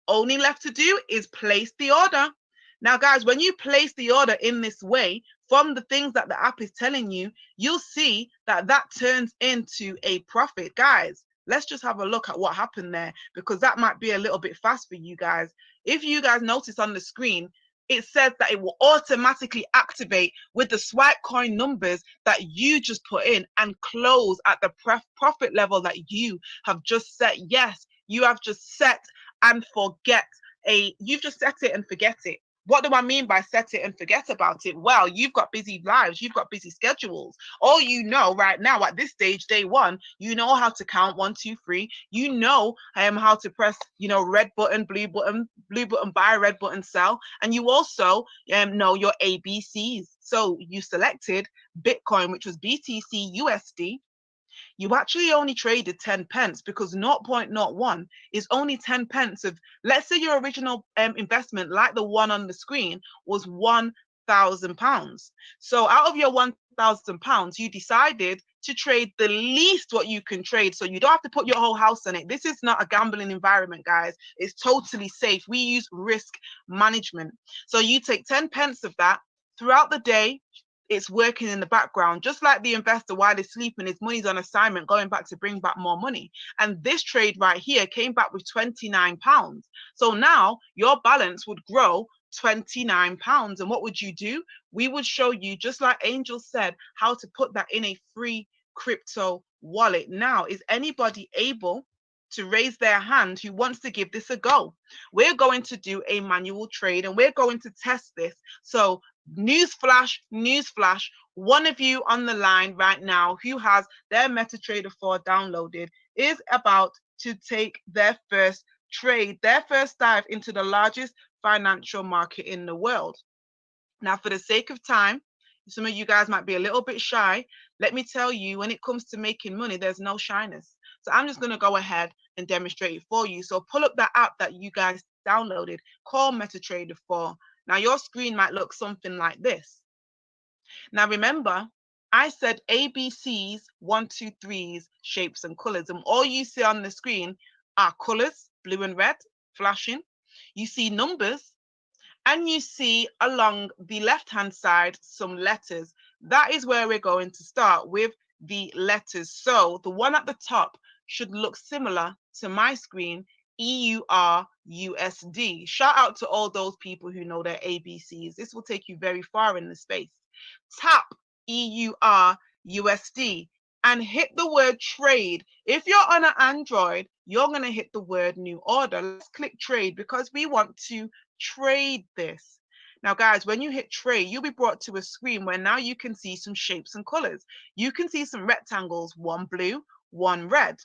Only left to do is place the order. Now, guys, when you place the order in this way, from the things that the app is telling you, you'll see that that turns into a profit. Guys, let's just have a look at what happened there, because that might be a little bit fast for you guys. If you guys notice on the screen, it says that it will automatically activate with the swipe coin numbers that you just put in and close at the profit level that you have just set. Yes, you have just set and forget you've just set it and forget it. What do I mean by set it and forget about it? Well, you've got busy lives, you've got busy schedules. All you know right now at this stage, day one, you know how to count 1, 2, 3. You know how to press, red button, blue button buy, red button sell. And you also know your ABCs. So you selected Bitcoin, which was BTC USD. You actually only traded 10 pence, because 0.01 is only 10 pence of, let's say your original investment, like the one on the screen, was £1,000. So out of your £1,000, you decided to trade the least what you can trade. So you don't have to put your whole house on it. This is not a gambling environment, guys. It's totally safe. We use risk management. So you take 10 pence of that throughout the day. It's working in the background, just like the investor while he's sleeping, his money's on assignment, going back to bring back more money. And this trade right here came back with £29. So now your balance would grow £29. And what would you do? We would show you, just like Angel said, how to put that in a free crypto wallet. Now, is anybody able to raise their hand who wants to give this a go? We're going to do a manual trade and we're going to test this. So newsflash, one of you on the line right now who has their MetaTrader 4 downloaded is about to take their first trade, their first dive into the largest financial market in the world. Now, for the sake of time, some of you guys might be a little bit shy. Let me tell you, when it comes to making money, there's no shyness. So I'm just going to go ahead and demonstrate it for you. So pull up that app that you guys downloaded called MetaTrader 4. Now, your screen might look something like this. Now, remember, I said ABCs, 1, 2, 3s, shapes and colors. And all you see on the screen are colors, blue and red, flashing. You see numbers, and you see along the left-hand side some letters. That is where we're going to start with the letters. So the one at the top should look similar to my screen, EURUSD. Shout out to all those people who know their ABCs. This will take you very far in the space. Tap EURUSD and hit the word trade. If you're on an Android, you're going to hit the word new order. Let's click trade because we want to trade this. Now, guys, when you hit trade, you'll be brought to a screen where now you can see some shapes and colors. You can see some rectangles, one blue, one red.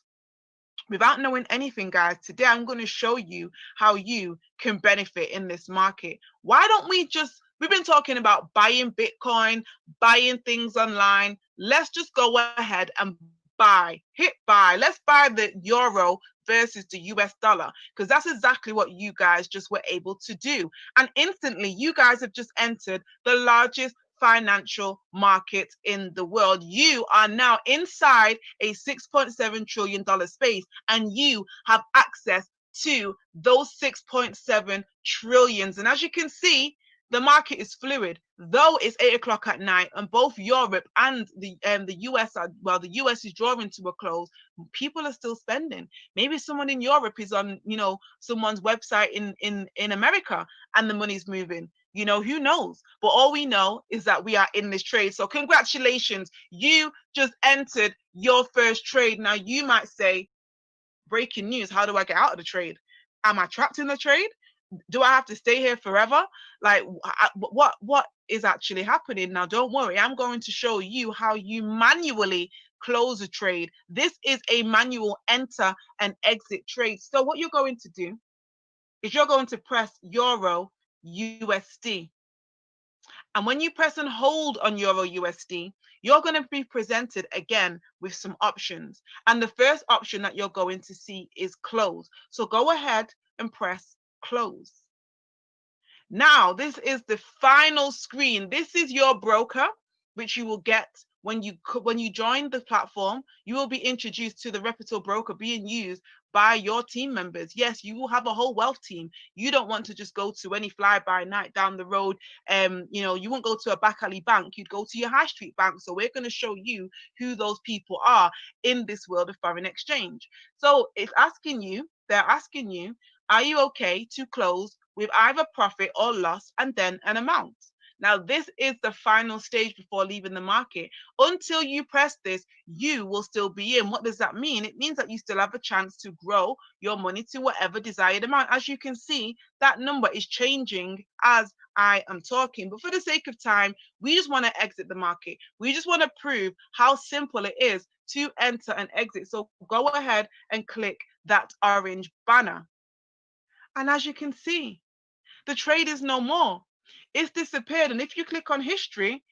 Without knowing anything, guys, today I'm going to show you how you can benefit in this market. Why don't we just, we've been talking about buying Bitcoin, buying things online. Let's just go ahead and buy, hit buy. Let's buy the euro versus the US dollar, because that's exactly what you guys just were able to do. And instantly, you guys have just entered the largest financial market in the world. You are now inside a $6.7 trillion space, and you have access to those 6.7 trillions. And as you can see, the market is fluid, though it's 8 o'clock at night, and both Europe and the US are, well, the US is drawing to a close. People are still spending. Maybe someone in Europe is on, you know, someone's website in America, and the money's moving. You know, who knows? But all we know is that we are in this trade. So congratulations, you just entered your first trade. Now you might say, breaking news, how do I get out of the trade? Am I trapped in the trade? Do I have to stay here forever? Like, what is actually happening? Now, don't worry. I'm going to show you how you manually close a trade. This is a manual enter and exit trade. So what you're going to do is you're going to press Euro USD. And when you press and hold on Euro USD, you're going to be presented again with some options. And the first option that you're going to see is close. So go ahead and press close. Now, this is the final screen. This is your broker, which you will get when you join the platform. You will be introduced to the reputable broker being used by your team members. Yes, you will have a whole wealth team. You don't want to just go to any fly-by-night down the road. You know, you won't go to a back alley bank. You'd go to your high street bank. So we're going to show you who those people are in this world of foreign exchange. So it's asking you, they're asking you, are you okay to close with either profit or loss and then an amount? Now, this is the final stage before leaving the market. Until you press this, you will still be in. What does that mean? It means that you still have a chance to grow your money to whatever desired amount. As you can see, that number is changing as I am talking. But for the sake of time, we just want to exit the market. We just want to prove how simple it is to enter and exit. So go ahead and click that orange banner. And as you can see, the trade is no more. It's disappeared. And if you click on history,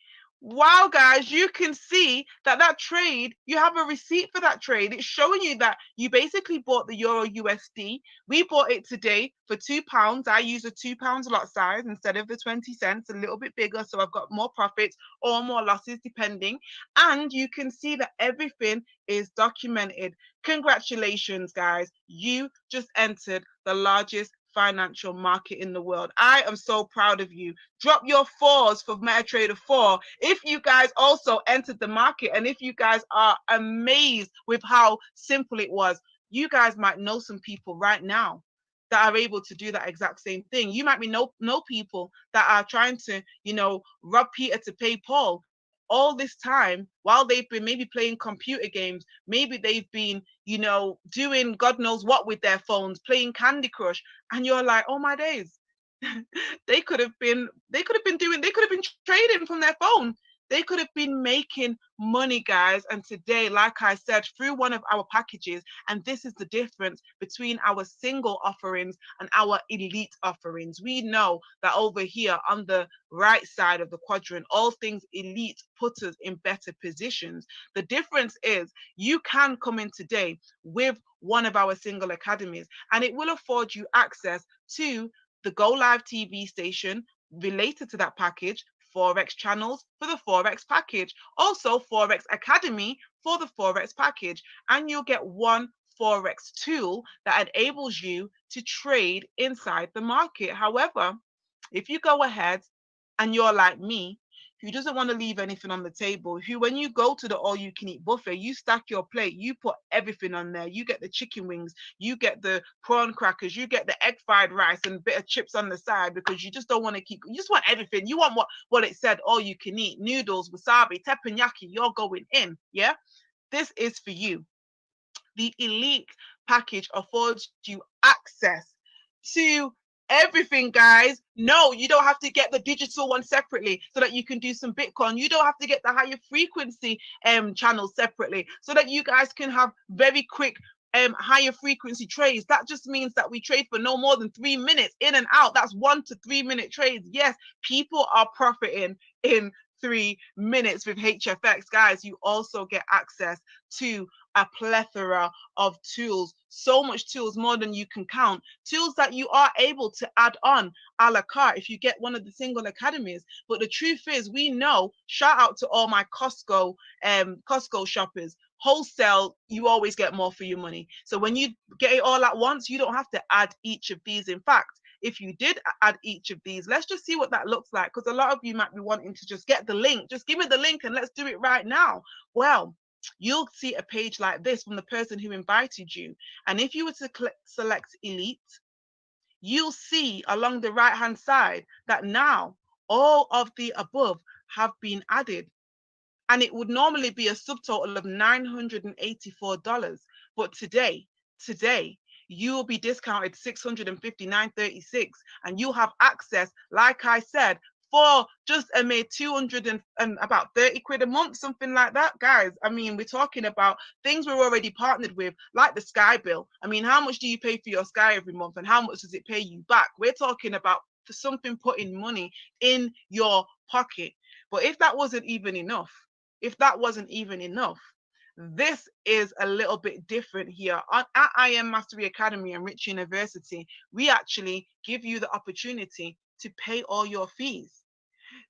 Wow, guys, you can see that that trade, you have a receipt for that trade. It's showing you that you basically bought the Euro USD. We bought it today for £2. I use a £2 lot size instead of the 20 cents, a little bit bigger. So I've got more profits or more losses depending. And you can see that everything is documented. Congratulations, guys. You just entered the largest financial market in the world. I am so proud of you. Drop your 4s for MetaTrader 4 if you guys also entered the market, and if you guys are amazed with how simple it was. You guys might know some people right now that are able to do that exact same thing. You might be know people that are trying to, you know, rob Peter to pay Paul. All this time, while they've been maybe playing computer games, maybe they've been, you know, doing God knows what with their phones, playing Candy Crush, and you're like, oh my days, they could have been trading from their phone. They could have been making money, guys. And today, like I said, through one of our packages, and this is the difference between our single offerings and our elite offerings. We know that over here on the right side of the quadrant, all things elite put us in better positions. The difference is you can come in today with one of our single academies, and it will afford you access to the Go Live TV station related to that package, Forex channels for the Forex package, also Forex Academy for the Forex package, and you'll get one Forex tool that enables you to trade inside the market. However, if you go ahead and you're like me, who doesn't want to leave anything on the table, who when you go to the all-you-can-eat buffet, you stack your plate, you put everything on there. You get the chicken wings, you get the prawn crackers, you get the egg fried rice and a bit of chips on the side because you just don't want to keep, you just want everything. You want what it said, all you can eat, noodles, wasabi, teppanyaki, you're going in, yeah? This is for you. The elite package affords you access to everything, guys. No, you don't have to get the digital one separately so that you can do some Bitcoin. You don't have to get the higher frequency channels separately so that you guys can have very quick higher frequency trades. That just means that we trade for no more than 3 minutes in and out. That's 1 to 3 minute trades. Yes, people are profiting in 3 minutes with HFX. Guys, you also get access to a plethora of tools, so much tools, more than you can count, tools that you are able to add on a la carte if you get one of the single academies. But the truth is, we know, shout out to all my Costco shoppers, wholesale, you always get more for your money. So when you get it all at once, you don't have to add each of these. In fact, if you did add each of these, let's just see what that looks like, because a lot of you might be wanting to just get the link. Just give me the link and let's do it right now. Well, you'll see a page like this from the person who invited you. And if you were to select elite, you'll see along the right hand side that now all of the above have been added. And it would normally be a subtotal of $984. But today, you will be discounted $659.36, and you'll have access, like I said, for just a mere 200 and about 30 quid a month, something like that, guys. I mean, we're talking about things we're already partnered with, like the Sky bill. I mean, how much do you pay for your Sky every month, and how much does it pay you back? We're talking about something putting money in your pocket. But if that wasn't even enough, this is a little bit different here. At IM Mastery Academy and Rich University, we actually give you the opportunity to pay all your fees.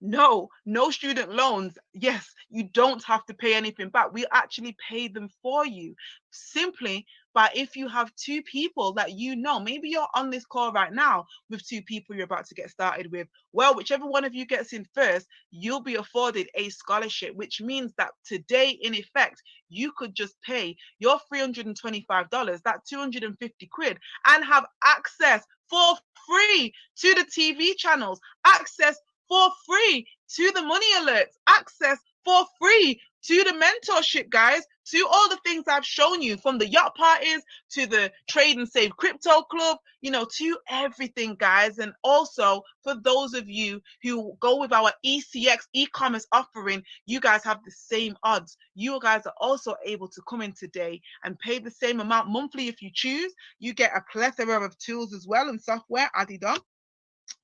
No student loans. Yes, you don't have to pay anything back. We actually pay them for you simply by, if you have 2 people that you know, maybe you're on this call right now with 2 people you're about to get started with. Well, whichever one of you gets in first, you'll be afforded a scholarship, which means that today, in effect, you could just pay your $325, that 250 quid, and have access for free to the TV channels, access for free to the money alerts, access for free to the mentorship, guys, to all the things I've shown you, from the yacht parties to the Trade and Save Crypto Club, you know, to everything, guys. And also for those of you who go with our ECX e-commerce offering, you guys have the same odds. You guys are also able to come in today and pay the same amount monthly if you choose. You get a plethora of tools as well and software added on.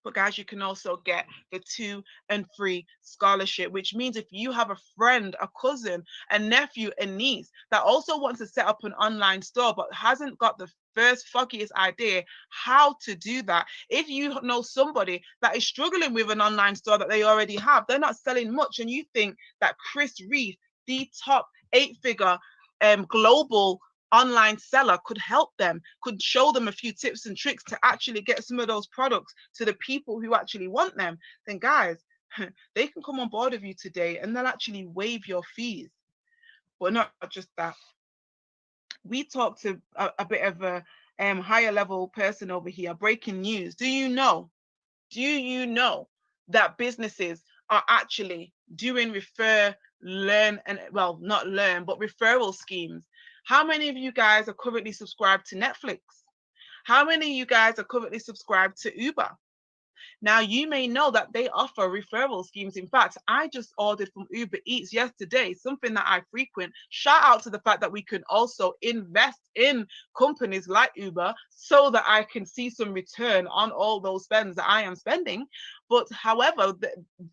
But guys, you can also get the 2 and 3 scholarship, which means if you have a friend, a cousin, a nephew, a niece that also wants to set up an online store but hasn't got the first foggiest idea how to do that. If you know somebody that is struggling with an online store that they already have, they're not selling much, and you think that Chris Reeve, the top 8-figure global online seller, could help them, could show them a few tips and tricks to actually get some of those products to the people who actually want them, then guys, they can come on board with you today and they'll actually waive your fees. But not just that. We talked to a bit of a higher level person over here. Breaking news. Do you know that businesses are actually doing referral schemes? How many of you guys are currently subscribed to Netflix? How many of you guys are currently subscribed to Uber? Now, you may know that they offer referral schemes. In fact, I just ordered from Uber Eats yesterday, something that I frequent. Shout out to the fact that we can also invest in companies like Uber so that I can see some return on all those spends that I am spending. But however,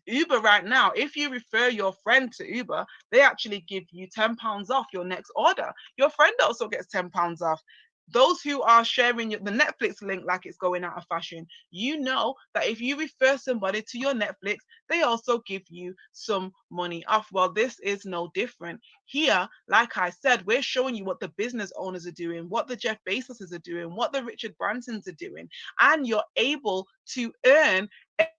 Uber right now, if you refer your friend to Uber, they actually give you £10 off your next order. Your friend also gets £10 off. Those who are sharing the Netflix link like it's going out of fashion, you know that if you refer somebody to your Netflix, they also give you some money off. Well, this is no different. Here, like I said, we're showing you what the business owners are doing, what the Jeff Bezoses are doing, what the Richard Bransons are doing, and you're able to earn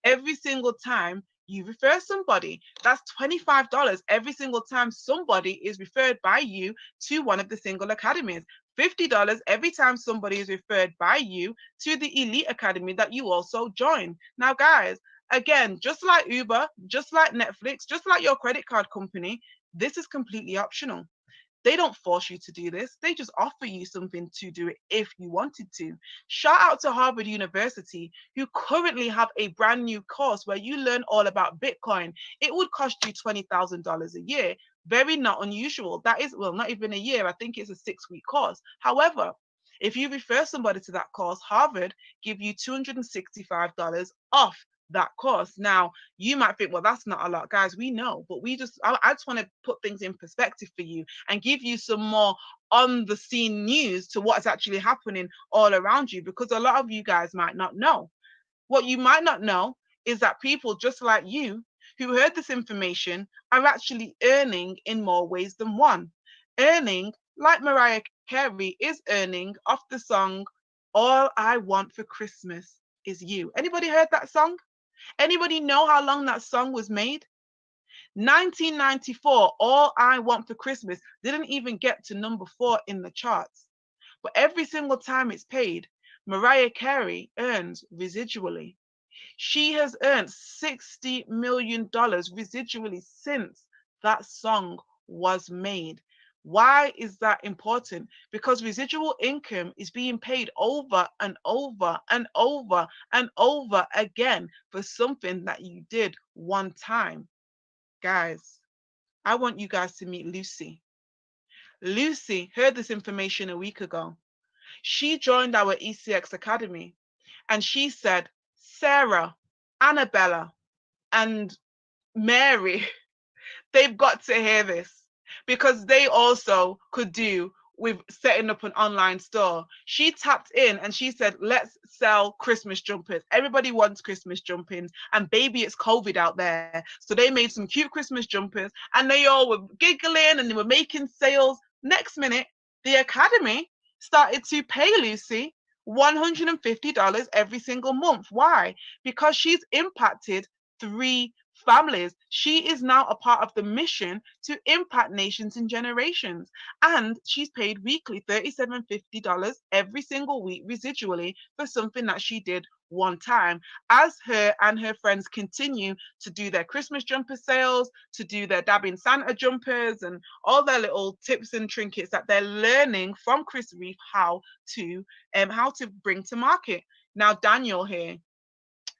every single time you refer somebody. That's $25 every single time somebody is referred by you to one of the single academies. $50 every time somebody is referred by you to the elite academy that you also join. Now, guys, again, just like Uber, just like Netflix, just like your credit card company, this is completely optional. They don't force you to do this. They just offer you something to do it if you wanted to. Shout out to Harvard University, who currently have a brand new course where you learn all about Bitcoin. It would cost you $20,000 a year. Very not unusual. That is, well, not even a year. I think it's a 6-week course. However, if you refer somebody to that course, Harvard give you $265 off that course. Now, you might think, well, that's not a lot. Guys, we know, but I just want to put things in perspective for you and give you some more on the scene news to what's actually happening all around you, because a lot of you guys might not know. What you might not know is that people just like you who heard this information are actually earning in more ways than one. Earning, like Mariah Carey is earning off the song All I Want for Christmas Is You. Anybody heard that song? Anybody know how long that song was made? 1994, All I Want for Christmas didn't even get to number 4 in the charts. But every single time it's paid, Mariah Carey earns residually. She has earned $60 million residually since that song was made. Why is that important? Because residual income is being paid over and over and over and over again for something that you did one time. Guys, I want you guys to meet Lucy. Lucy heard this information a week ago. She joined our ECX Academy and she said, Sarah, Annabella, and Mary, they've got to hear this, because they also could do with setting up an online store. She tapped in and she said, let's sell Christmas jumpers. Everybody wants Christmas jumpers, and baby, it's COVID out there. So they made some cute Christmas jumpers and they all were giggling and they were making sales. Next minute, the academy started to pay Lucy $150 every single month. Why? Because she's impacted 3 families. She is now a part of the mission to impact nations and generations, and she's paid weekly $37.50 every single week residually for something that she did one time. As her and her friends continue to do their Christmas jumper sales, to do their dabbing Santa jumpers and all their little tips and trinkets that they're learning from Chris Reeve how to bring to market. Now, Daniel here,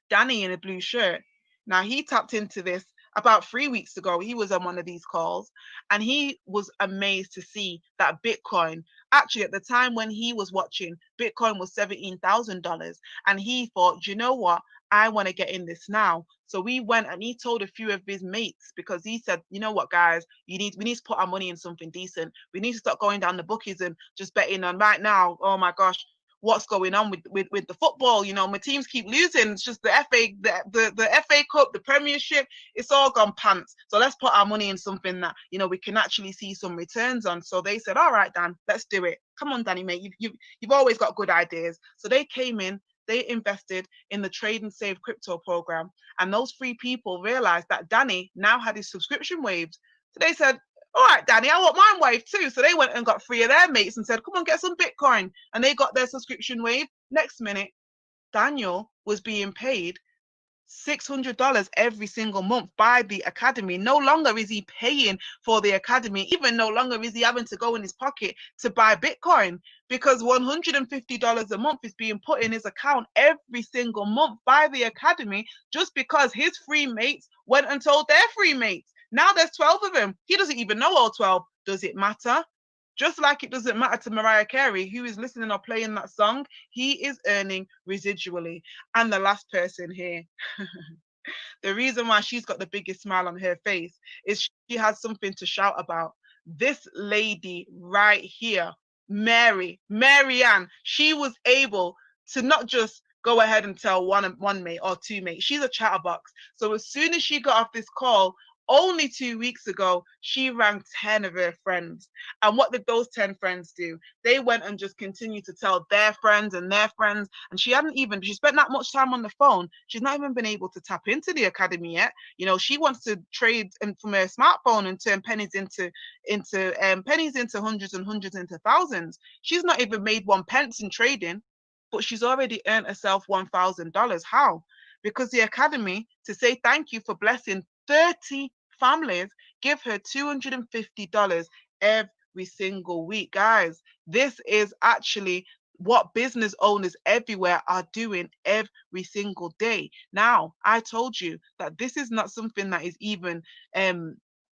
Danny in a blue shirt. Now, he tapped into this about 3 weeks ago. He was on one of these calls and he was amazed to see that Bitcoin, actually at the time when he was watching, Bitcoin was $17,000. And he thought, you know what? I want to get in this now. So we went and he told a few of his mates, because he said, you know what, guys, we need to put our money in something decent. We need to start going down the bookies and just betting on right now. Oh my gosh, what's going on with the football? You know, my teams keep losing. It's just the FA Cup, the Premiership, it's all gone pants. So let's put our money in something that, you know, we can actually see some returns on. So they said, all right, Dan, let's do it. Come on, Danny, mate, you've always got good ideas. So they came in, they invested in the Trade and Save crypto program. And those 3 people realized that Danny now had his subscription waived. So they said, all right, Danny, I want mine waived too. So they went and got 3 of their mates and said, come on, get some Bitcoin. And they got their subscription waived. Next minute, Daniel was being paid $600 every single month by the academy. No longer is he paying for the academy. Even no longer is he having to go in his pocket to buy Bitcoin, because $150 a month is being put in his account every single month by the academy, just because his 3 mates went and told their 3 mates. Now there's 12 of them. He doesn't even know all 12. Does it matter? Just like it doesn't matter to Mariah Carey, who is listening or playing that song, he is earning residually. And the last person here, the reason why she's got the biggest smile on her face is she has something to shout about. This lady right here, Marianne, she was able to not just go ahead and tell one mate or 2 mates. She's a chatterbox. So as soon as she got off this call, only 2 weeks ago, she rang 10 of her friends. And what did those 10 friends do? They went and just continued to tell their friends and their friends. And she spent that much time on the phone. She's not even been able to tap into the academy yet. You know, she wants to trade from her smartphone and turn pennies into hundreds and hundreds into thousands. She's not even made 1 pence in trading, but she's already earned herself $1,000. How? Because the academy, to say thank you for blessing 30 families, give her $250 every single week. Guys, this is actually what business owners everywhere are doing every single day. Now, I told you that this is not something that is even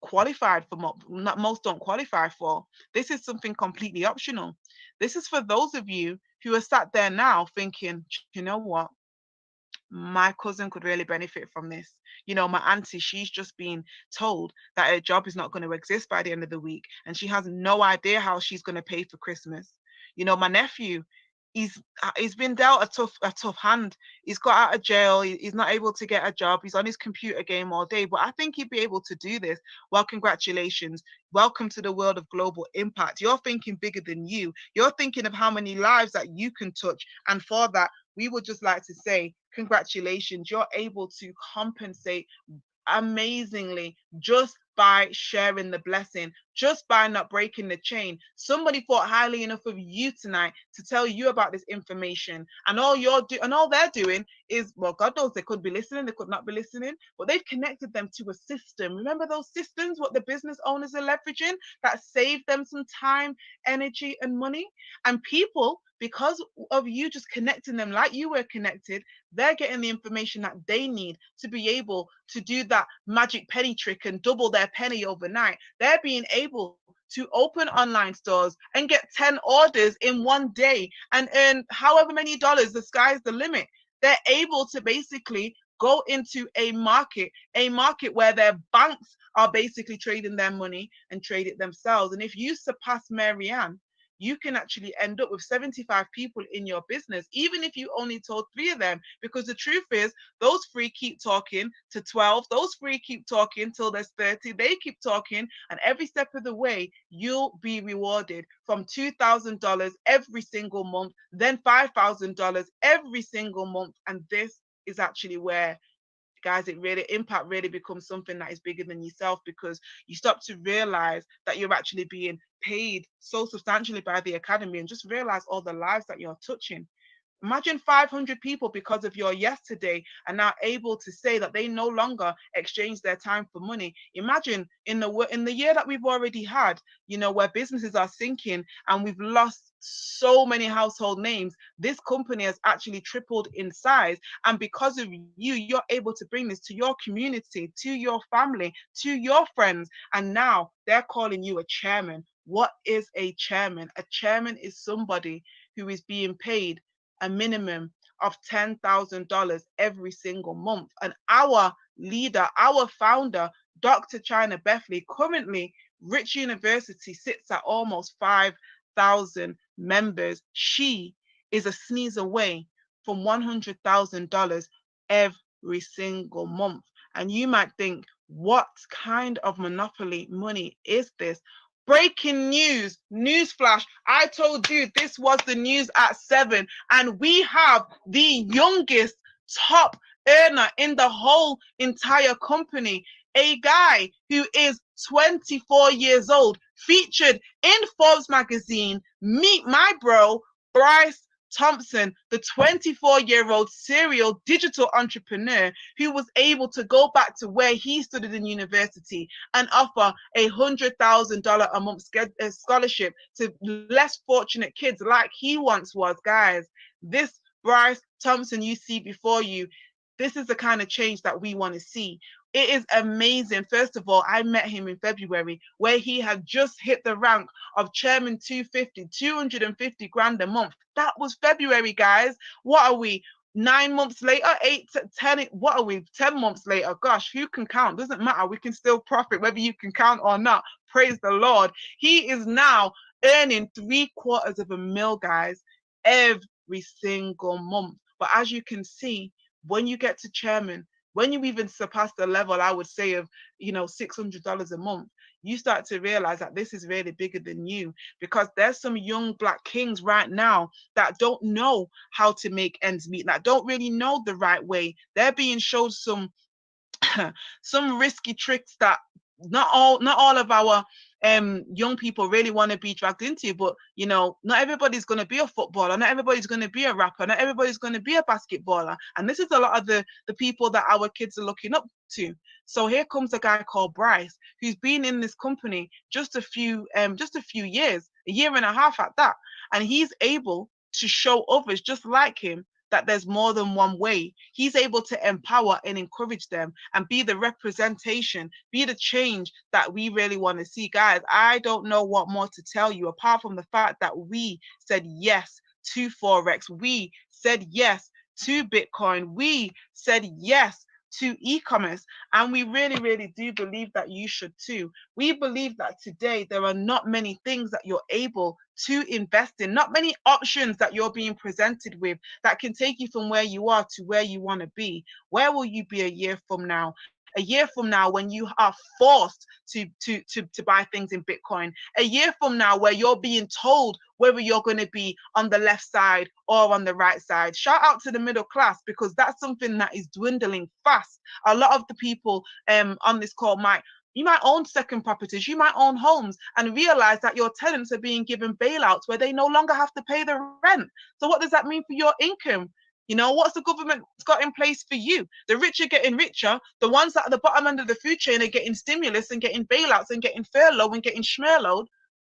qualified for, most don't qualify for. This is something completely optional. This is for those of you who are sat there now thinking, you know what? My cousin could really benefit from this. You know, my auntie, she's just been told that her job is not going to exist by the end of the week, and she has no idea how she's going to pay for Christmas. You know, my nephew, he's been dealt a tough hand. He's got out of jail. He's not able to get a job. He's on his computer game all day, but I think he'd be able to do this. Well, congratulations. Welcome to the world of global impact. You're thinking bigger than you. You're thinking of how many lives that you can touch. And for that, we would just like to say, congratulations. You're able to compensate amazingly just by sharing the blessing, just by not breaking the chain. Somebody thought highly enough of you tonight to tell you about this information, and all they're doing is, well, God knows they could be listening, they could not be listening, but they've connected them to a system. Remember those systems, what the business owners are leveraging, that save them some time, energy, and money? And people, because of you just connecting them like you were connected, they're getting the information that they need to be able to do that magic penny trick and double their penny overnight. They're being able to open online stores and get 10 orders in 1 day and earn however many dollars. The sky's the limit. They're able to basically go into a market where their banks are basically trading their money and trade it themselves. And if you surpass Marianne, you can actually end up with 75 people in your business, even if you only told 3 of them, because the truth is those 3 keep talking to 12, those 3 keep talking till there's 30, they keep talking, and every step of the way, you'll be rewarded from $2,000 every single month, then $5,000 every single month. And this is actually where, guys, impact really becomes something that is bigger than yourself, because you stop to realize that you're actually being paid so substantially by the academy, and just realize all the lives that you're touching. Imagine 500 people, because of your yes today, are now able to say that they no longer exchange their time for money. Imagine in the year that we've already had, you know, where businesses are sinking and we've lost so many household names, this company has actually tripled in size. And because of you, you're able to bring this to your community, to your family, to your friends. And now they're calling you a chairman. What is a chairman? A chairman is somebody who is being paid a minimum of $10,000 every single month. And our leader, our founder, Dr. China Bethley, currently Rich University sits at almost 5,000 members. She is a sneeze away from $100,000 every single month. And you might think, what kind of monopoly money is this? Breaking news, newsflash. I told you this was the news at 7, and we have the youngest top earner in the whole entire company. A guy who is 24 years old, featured in Forbes magazine. Meet my bro, Bryce Thompson, the 24-year-old serial digital entrepreneur who was able to go back to where he studied in university and offer $100,000 a month scholarship to less fortunate kids like he once was. Guys, this Bryce Thompson you see before you, this is the kind of change that we want to see. It is amazing. First of all, I met him in February, where he had just hit the rank of Chairman 250 grand a month. That was February, guys. What are we? 9 months later, 8 to 10, what are we? 10 months later. Gosh, who can count? Doesn't matter. We can still profit whether you can count or not. Praise the Lord. He is now earning $750,000, guys, every single month. But as you can see, when you get to chairman, when you even surpass the level, I would say, of, $600 a month, you start to realize that this is really bigger than you, because there's some young Black kings right now that don't know how to make ends meet, that don't really know the right way. They're being shown some risky tricks that not all of our young people really want to be dragged into. But not everybody's going to be a footballer, not everybody's going to be a rapper, not everybody's going to be a basketballer, and this is a lot of the people that our kids are looking up to. So here comes a guy called Bryce, who's been in this company just a few years, a year and a half at that, and he's able to show others just like him that there's more than one way. He's able to empower and encourage them and be the representation, be the change that we really want to see. Guys, I don't know what more to tell you apart from the fact that we said yes to Forex. We said yes to Bitcoin. We said yes to e-commerce, and we really, really do believe that you should too. We believe that today there are not many things that you're able to invest in, not many options that you're being presented with that can take you from where you are to where you want to be. Where will you be a year from now? A year from now, when you are forced to buy things in Bitcoin. A year from now, where you're being told whether you're going to be on the left side or on the right side. Shout out to the middle class, because that's something that is dwindling fast. A lot of the people on this call you might own second properties, you might own homes, and realize that your tenants are being given bailouts where they no longer have to pay the rent. So what does that mean for your income? What's the government got in place for you? The rich are getting richer. The ones that are at the bottom end of the food chain are getting stimulus and getting bailouts and getting furlough and getting schmerload.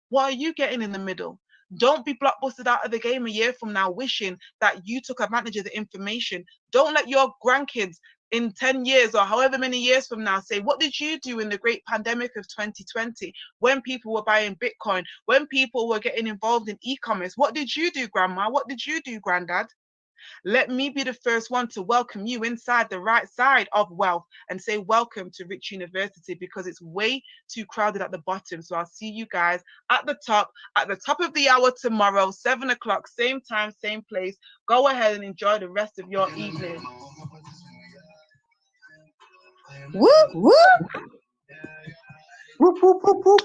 What are you getting in the middle? Don't be blockbusted out of the game a year from now wishing that you took advantage of the information. Don't let your grandkids in 10 years or however many years from now say, what did you do in the great pandemic of 2020 when people were buying Bitcoin, when people were getting involved in e-commerce? What did you do, Grandma? What did you do, Granddad? Let me be the first one to welcome you inside the right side of wealth and say welcome to Rich University, because it's way too crowded at the bottom. So I'll see you guys at the top of the hour tomorrow, 7 o'clock, same time, same place. Go ahead and enjoy the rest of your evening. Whoop, whoop. Whoop, whoop, whoop, whoop.